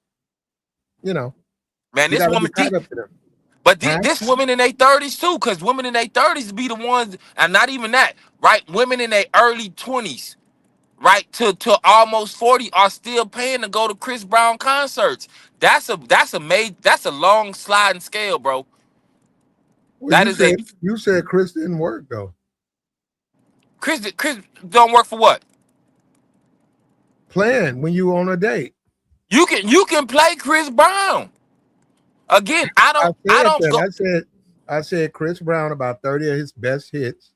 You know, Man, you this got to be woman, caught up to them. but Huh? this women in their 30s too, because women in their 30s be the ones, and not even that, right? Women in their early 20s, right, to almost 40 are still paying to go to Chris Brown concerts. That's a long sliding scale, bro. Well, That is a you said Chris didn't work though. Chris don't work for what? Playing when you on a date. You can play Chris Brown. Again, I I don't I said don't that. go. I said Chris Brown about 30 of his best hits,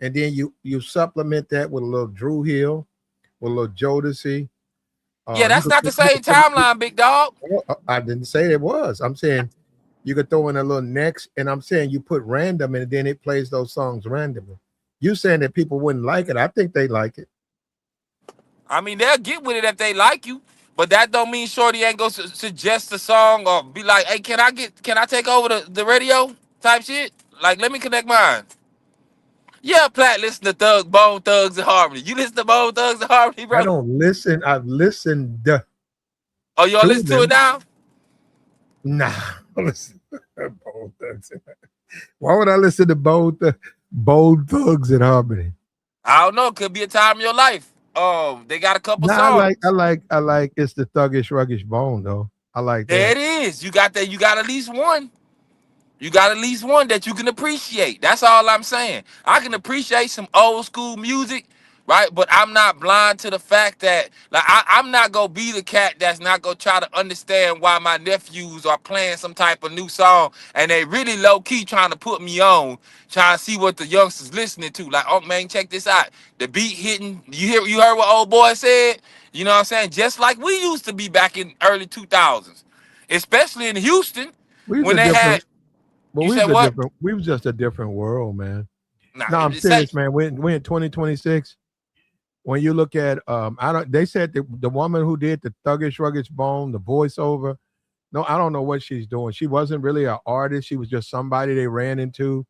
and then you supplement that with a little Drew Hill, with a little Jodeci. Yeah, You that's could not the you same could put it, timeline, big dog. I didn't say it was. I'm saying you could throw in a little next, and I'm saying you put random, and then it plays those songs randomly. You saying that people wouldn't like it? I think they like it. I mean, they'll get with it if they like you, but that don't mean Shorty ain't gonna suggest a song or be like, "Hey, can I take over the radio type shit? Like, let me connect mine." Yeah, Platt, listen to Bone Thugs and Harmony. You listen to Bone Thugs and Harmony, I bro? don't listen. I've listened to Oh, you all listen to it them. now? Nah, listen. Bold Thugs. Why would I listen to bold thugs in harmony? I don't know. Could be a time in your life. They got a couple Nah, songs. I like it's the thuggish, ruggish bone though. I like There that. it is. You got that. You got at least one. You got at least one that you can appreciate. That's all I'm saying. I can appreciate some old school music, right? But I'm not blind to the fact that like I'm not gonna be the cat that's not gonna try to understand why my nephews are playing some type of new song and they really low key trying to put me on, trying to see what the youngsters listening to. Like, oh man, check this out. The beat hitting. You heard what old boy said? You know what I'm saying? Just like we used to be back in early 2000s, especially in Houston We was when a they had. different, but You we said was a what? different. We was just a different world, man. Nah, No, I'm say serious, man. We in 2026. When you look at, I don't. They said the woman who did the Thuggish Ruggish Bone, the voiceover. No, I don't know what she's doing. She wasn't really an artist. She was just somebody they ran into,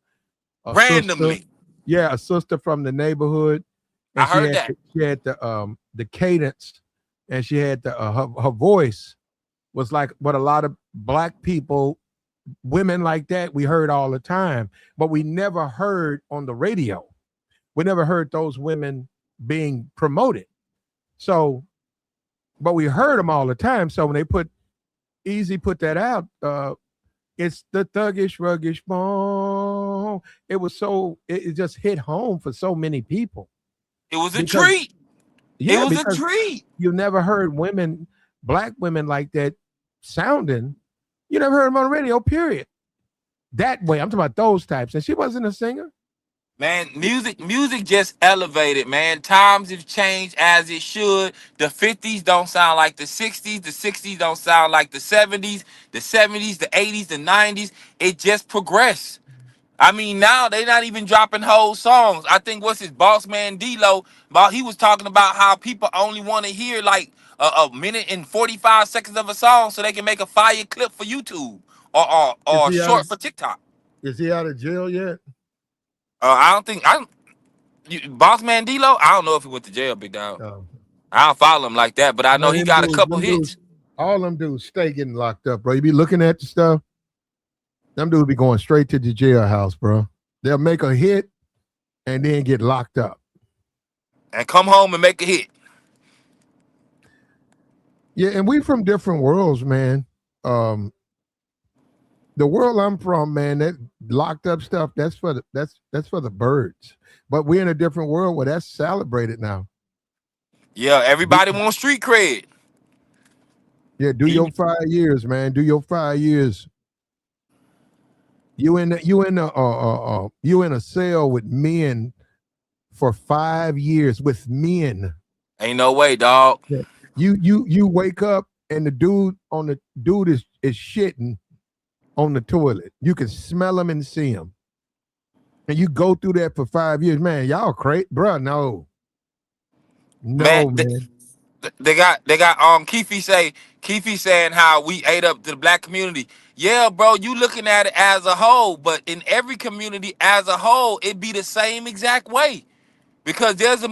a sister. randomly. Yeah, a sister from the neighborhood, I and heard that. she had the cadence, and she had her voice was like what a lot of black people, women like that, we heard all the time, but we never heard on the radio. We never heard those women being promoted. So, but we heard them all the time. So when they put that out, it's the Thuggish Ruggish Bone. It was it just hit home for so many people It was a because treat. It yeah, was a because treat. you never heard women, black women like that sounding. You never heard them on the radio, period. That way, I'm talking about those types. And she wasn't a singer. Man, music just elevated, man. Times have changed as it should. The 50s don't sound like the 60s. The 60s don't sound like the 70s. The 70s, the 80s, the 90s. It just progressed. I mean, now they not even dropping whole songs. I think what's his boss man D-Lo, about he was talking about how people only want to hear like a minute and 45 seconds of a song so they can make a fire clip for YouTube Is or he out short of for TikTok. is he out of jail yet? I don't think boss man D-Lo. I don't know if he went to jail, big dog. No. I don't follow him like that, but I know No, he got a couple them dudes, hits. all them dudes stay getting locked up, bro. You be looking at the stuff, them dudes be going straight to the jailhouse, bro. They'll make a hit and then get locked up. And come home and make a hit. Yeah, and we from different worlds, man. Um, the world I'm from, man, that locked up stuff, that's for the birds. But we're in a different world where that's celebrated now. Yeah, everybody wants street cred. Yeah, do your 5 years, man. Do your 5 years. You in a cell with men for 5 years with men. Ain't no way, dog. Yeah. You wake up and the dude is shitting on the toilet. You can smell him and see him. And you go through that for 5 years, man. Y'all crazy, bro. No, Man, no, man. they got Keefe saying how we ate up to the black community. Yeah, bro, you looking at it as a whole, but in every community as a whole, it be the same exact way. Because there's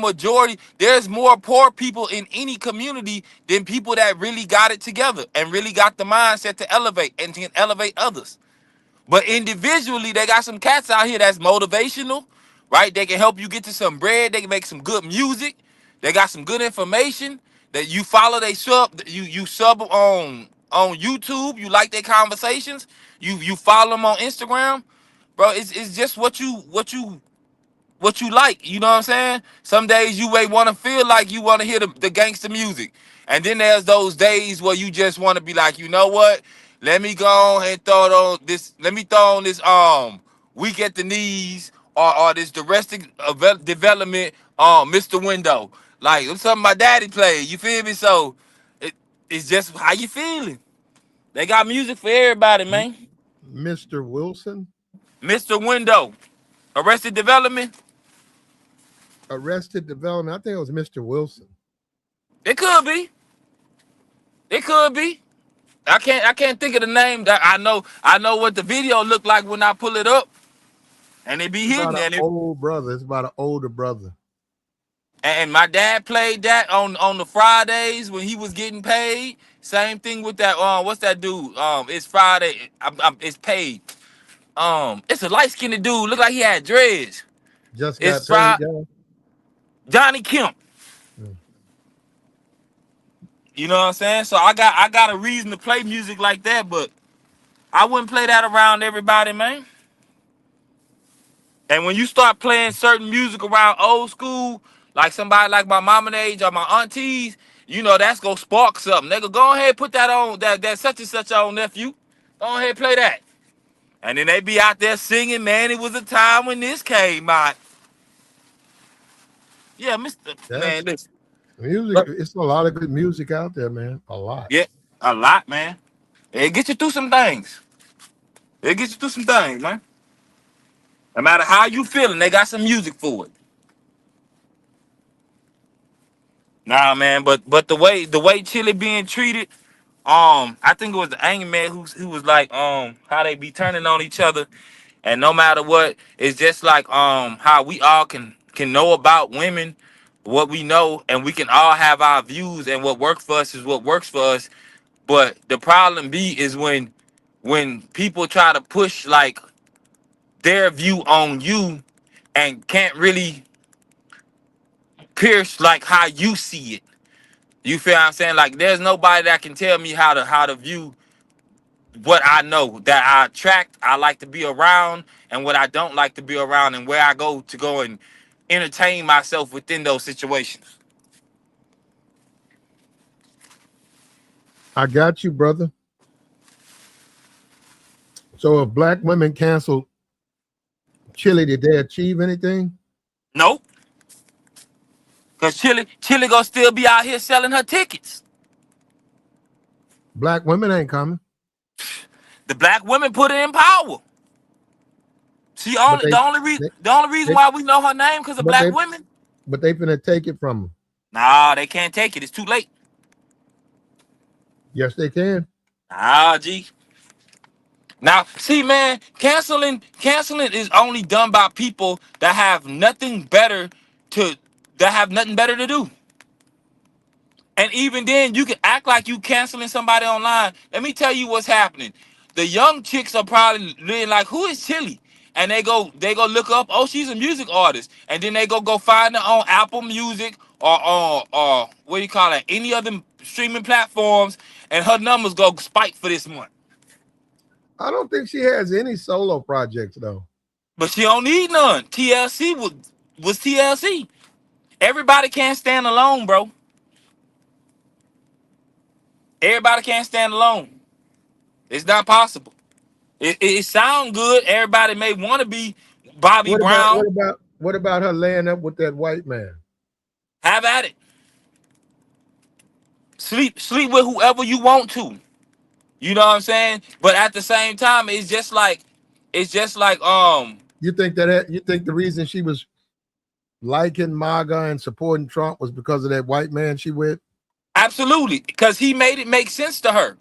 more poor people in any community than people that really got it together and really got the mindset to elevate and can elevate others. But individually, they got some cats out here that's motivational, right? They can help you get to some bread. They can make some good music. They got some good information that you follow. They sub you sub on YouTube. You like their conversations. You follow them on Instagram, bro. It's just what you like. You know what I'm saying? Some days you may want to feel like you want to hear the gangster music. And then there's those days where you just want to be like, you know what? Let me go and throw it on this. Let me throw on this weak at the knees or this domestic development Mr. Window. Like it's something my daddy played. You feel me? So it, it's just how you feeling. They got music for everybody, man. Mr. Wilson, Mr. Window. Arrested Development. Arrested Development. I think it was Mr. Wilson. It could be. It could be. I can't think of the name. That I know what the video looked like when I pull it up, and it be It's about hidden. an old brother. It's about an older brother. And my dad played that on the Fridays when he was getting paid. Same thing with that. What's that dude? It's Friday. It's paid. It's a light skinned dude. Look like he had dreads. Just It's got paid, Friday. guys. Johnny Kemp. Mm. You know what I'm saying? So I got a reason to play music like that, but I wouldn't play that around everybody, man. And when you start playing certain music around old school, like somebody like my mama age or my aunties, you know, that's gonna spark something. They go ahead put that on that such and such on nephew. Go ahead play that. And then they be out there singing, man, it was a time when this came out. Yeah, Mr. Man, That's listen. music. It's a lot of good music out there, man. A lot. Yeah, a lot, man. It gets you through some things. It gets you through some things, man. No matter how you feeling, they got some music for it. Nah, man, but the way Chilli being treated, I think it was the angry man who was like, how they be turning on each other, and no matter what, it's just like how we all can know about women, what we know, and we can all have our views, and what works for us is what works for us. But the problem is when people try to push like their view on you and can't really pierce like how you see it. You feel what I'm saying? Like there's nobody that can tell me how to view what I know that I attract, I like to be around, and what I don't like to be around, and where I go and entertain myself within those situations. I got you, brother. So if black women canceled Chili, did they achieve anything? Nope. Cause Chilli gonna still be out here selling her tickets. Black women ain't coming. The black women put her in power. She But only the only reason they why we know her name because of but black they women. but they finna take it from them. Nah, they can't take it. It's too late. Yes, they can. Ah, G. Now, see, man, canceling is only done by people to that have nothing better to do. And even then, you can act like you canceling somebody online. Let me tell you what's happening. The young chicks are probably being like, "Who is Chilli?" And they go look up. Oh, she's a music artist. And then they go find her on Apple Music or what do you call it? Any other streaming platforms, and her numbers go spike for this month. I don't think she has any solo projects though. But she don't need none. TLC was TLC. Everybody can't stand alone, bro. Everybody can't stand alone. It's not possible. It sound good. Everybody may want to be Bobby What about Brown. what about her laying up with that white man? Have at it. Sleep with whoever you want to. You know what I'm saying? But at the same time, it's just like. You think the reason she was liking MAGA and supporting Trump was because of that white man she with? Absolutely, because he made it make sense to her.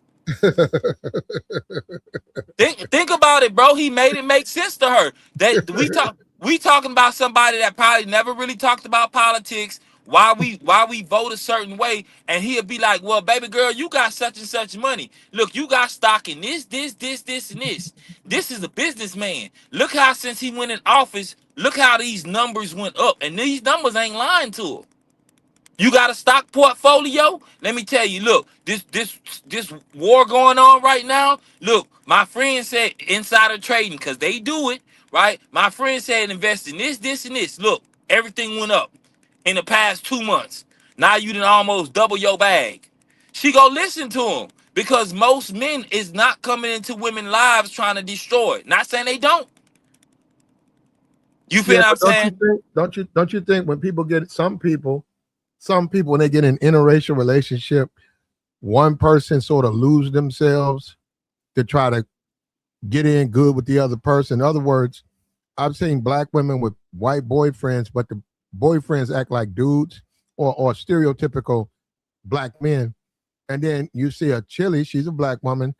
Think about it, bro. He made it make sense to her. That we talking about somebody that probably never really talked about politics. Why we vote a certain way, and he'll be like, "Well, baby girl, you got such and such money. Look, you got stock in this, and this. This is a businessman. Look how since he went in office, look how these numbers went up, and these numbers ain't lying to him." You got a stock portfolio? Let me tell you, look, this war going on right now. Look, my friend said insider trading, because they do it, right? My friend said invest in this, and this. Look, everything went up in the past 2 months. Now you done almost double your bag. She go listen to him because most men is not coming into women's lives trying to destroy it. Not saying they don't. You feel Yeah, what I'm but saying? don't you think when people get some people when they get in an interracial relationship, one person sort of lose themselves to try to get in good with the other person. In other words, I've seen black women with white boyfriends, but the boyfriends act like dudes or stereotypical black men. And then you see a Chili, she's a black woman,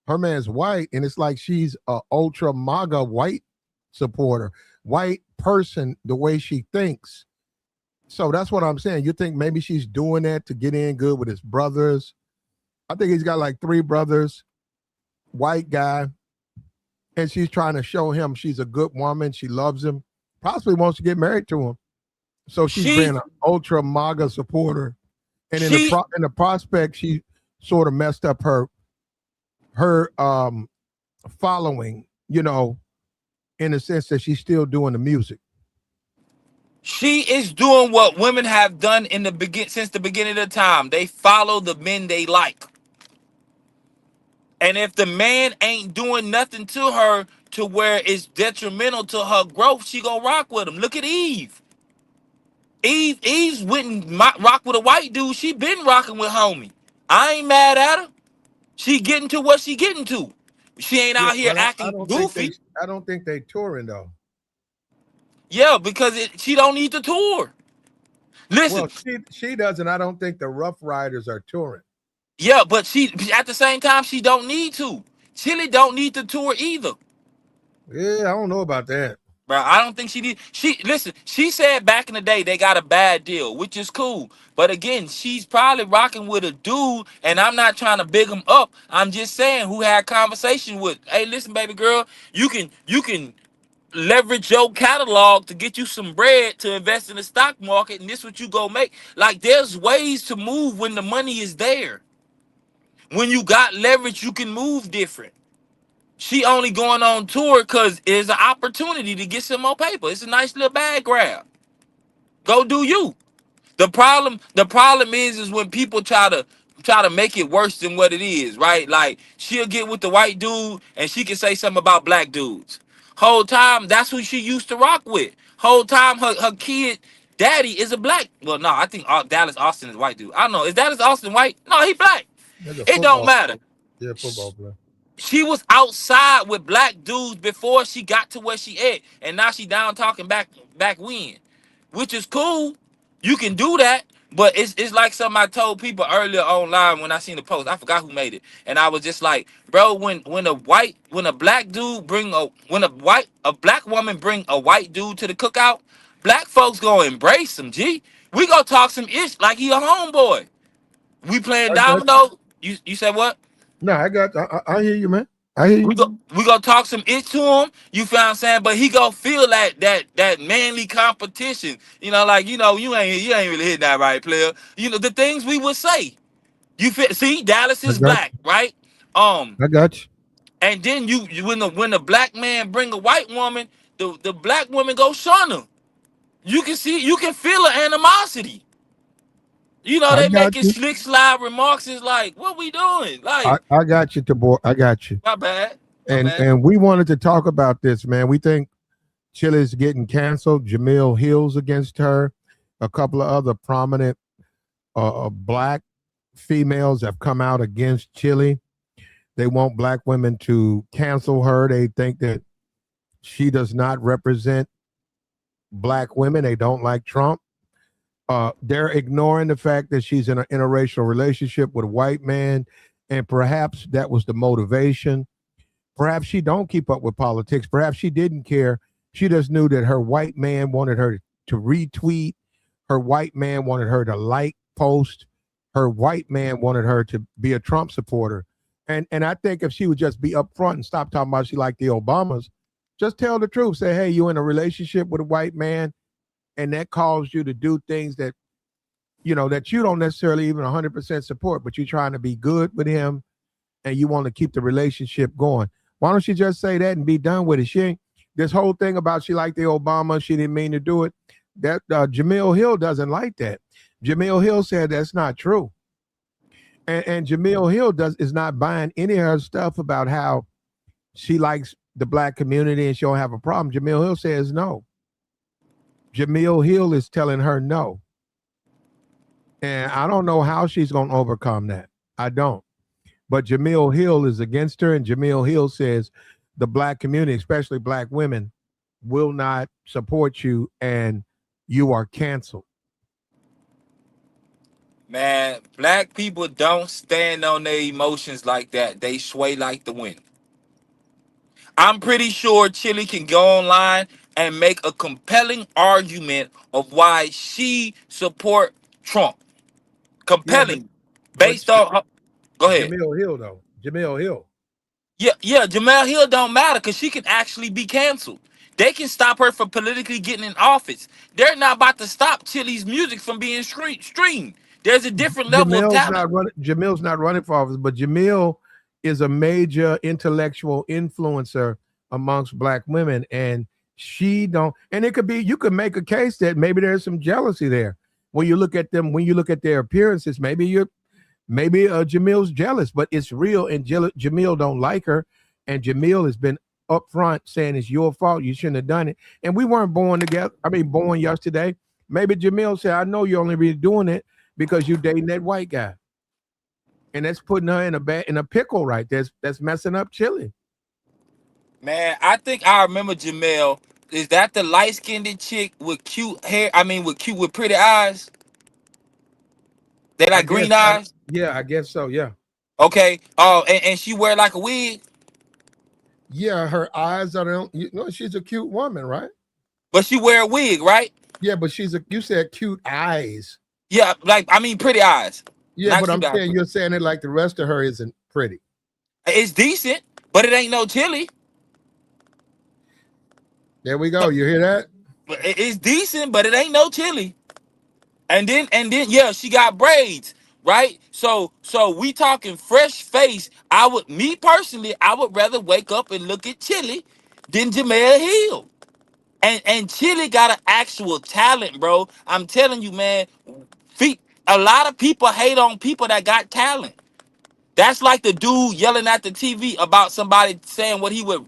her man's white, and it's like she's a ultra MAGA white supporter, white person, the way she thinks. So that's what I'm saying. You think maybe she's doing that to get in good with his brothers? I think he's got like 3 brothers, white guy, and she's trying to show him she's a good woman. She loves him, possibly wants to get married to him. So she's She being an ultra MAGA supporter, and she in the prospect, she sort of messed up her following. In the sense that she's still doing the music. She is doing what women have done in the since the beginning of time. They follow the men they like. And if the man ain't doing nothing to her to where it's detrimental to her growth, she gonna rock with him. Look at Eve. Eve's wouldn't rock with a white dude. She been rocking with homie. I ain't mad at her. She getting to what she getting to. She ain't Yeah, out here but I acting don't think they. goofy. I don't think they touring though. Yeah, because she don't need the tour. Well, Listen, she doesn't. I don't think the Rough Riders are touring. yeah, but she at the same time she don't need to. Chilli don't need the tour either. Yeah, I don't know about that. Bro, I don't think she did. She listen. She said back in the day they got a bad deal, which is cool. But again, she's probably rocking with a dude, and I'm not trying to big him up. I'm just saying who had conversation with. Hey, listen, baby girl, you can leverage your catalog to get you some bread to invest in the stock market, and this what you go make. Like there's ways to move when the money is there. When you got leverage, you can move different. She only going on tour because it's an opportunity to get some more paper. It's a nice little bag grab. Go do you. The problem is when people try to make it worse than what it is, right? Like she'll get with the white dude and she can say something about black dudes. Whole time that's who she used to rock with. Whole time her kid daddy is a black. Well, no, I think Dallas Austin is white dude. I don't know. Is Dallas Austin white? No, he black. That's a It don't football. matter. Yeah, football player. She was outside with black dudes before she got to where she at, and now she down talking back when, which is cool. You can do that, but it's like something I told people earlier online when I seen the post. I forgot who made it, and I was just like, bro, when a black dude bring a black woman bring a white dude to the cookout, black folks gonna embrace him. G, we gonna talk some ish like he a homeboy. We playing I got. domino. You said what? No, I got. I hear you, man. I hear you. We gonna talk some it to him. You feel what I'm saying? But he gonna feel that manly competition. You know, like you ain't really hitting that right, player. You know the things we would say. You feel? See, Dallas I is got. black, right? Um, I got you. and then when the black man bring a white woman, the black woman go shun her. You can feel the animosity. You know, I they got making you. slick slide remarks. Is like, what we doing? Like, I got you, Tabor. I got you. my bad, my And bad. and we wanted to talk about this, man. We think Chilli's getting canceled. Jamil Hill's against her. A couple of other prominent black females have come out against Chilli. They want black women to cancel her. They think that she does not represent black women. They don't like Trump. They're ignoring the fact that she's in an interracial relationship with a white man, and perhaps that was the motivation. Perhaps she don't keep up with politics. Perhaps she didn't care. She just knew that her white man wanted her to retweet. Her white man wanted her to like post. Her white man wanted her to be a Trump supporter. And I think if she would just be upfront and stop talking about she liked the Obamas, just tell the truth. Say, hey, you in a relationship with a white man, and that caused you to do things that that you don't necessarily even 100% support, but you're trying to be good with him and you want to keep the relationship going. Why don't you just say that and be done with it? She ain't this whole thing about she liked the Obama, she didn't mean to do it. That Jamil Hill doesn't like that. Jamil Hill said that's not true. And Jamil Hill is not buying any of her stuff about how she likes the black community and she don't have a problem. Jamil Hill says no. Jamil Hill is telling her no. And I don't know how she's going to overcome that. I don't. But Jamil Hill is against her, and Jamil Hill says the black community, especially black women, will not support you and you are canceled. Man, black people don't stand on their emotions like that. They sway like the wind. I'm pretty sure Chilli can go online and make a compelling argument of why she support Trump. Yeah, Compelling, but based on go ahead. Jamil Hill though. Jamil Hill. Yeah, Jamel Hill don't matter because she can actually be canceled. They can stop her from politically getting in office. They're not about to stop Chilli's music from being streamed. There's a different level of talent. Jamil's not running for office, but Jamil is a major intellectual influencer amongst black women, and She don't, and it could be, you could make a case that maybe there's some jealousy there. When you look at them, when you look at their appearances, maybe Jamil's jealous, but it's real, and Jamil don't like her, and Jamil has been upfront saying it's your fault. You shouldn't have done it, and we weren't born together. I mean, born yesterday. Maybe Jamil said, "I know you're only really doing it because you dating that white guy," and that's putting her in a pickle, right? That's messing up Chilli. Man, I think I remember Jamel. Is that the light skinned chick with cute hair? I mean, with pretty eyes. They I like guess, green eyes. yeah, I guess so. Yeah, Okay. Oh, and she wear like a wig, yeah. Her eyes are, she's a cute woman, right? but she wear a wig, right? Yeah, but you said cute eyes. Yeah, like I mean, pretty eyes, Yeah, not but I'm cute eyes. saying you're saying it like the rest of her isn't pretty. It's decent, but it ain't no Chilli. There we go. You hear that? But it's decent, but it ain't no Chilli. And then, yeah, she got braids, right? So we talking fresh face. Me personally, I would rather wake up and look at Chilli than Jamel Hill. And Chilli got an actual talent, bro. I'm telling you, man. A lot of people hate on people that got talent. That's like the dude yelling at the TV about somebody saying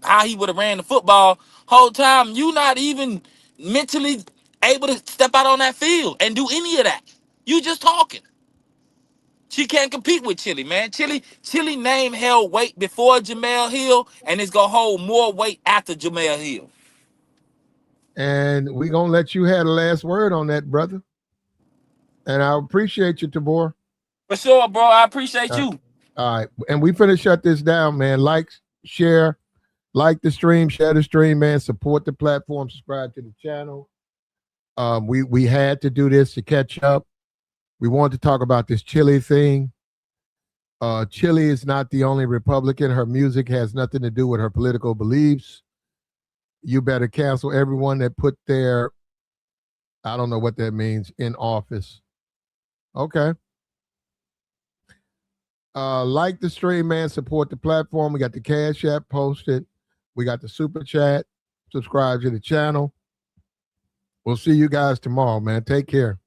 how he would have ran the football. Whole time you not even mentally able to step out on that field and do any of that. You just talking. She can't compete with Chilli, man. Chilli name held weight before Jamel Hill, and it's gonna hold more weight after Jamel Hill. And we gonna let you have the last word on that, brother. And I appreciate you, Tabor. For sure, bro. I appreciate Uh, you. all right, and we finna shut this down, man. Like, share, like the stream, share the stream, man. Support the platform, subscribe to the channel. We had to do this to catch up. We wanted to talk about this Chilli thing. Chilli is not the only Republican. Her music has nothing to do with her political beliefs. You better cancel everyone that put their, I don't know what that means, in office. Okay. Like the stream, man. Support the platform. We got the Cash App posted. We got the Super Chat. Subscribe to the channel. We'll see you guys tomorrow, man. Take care.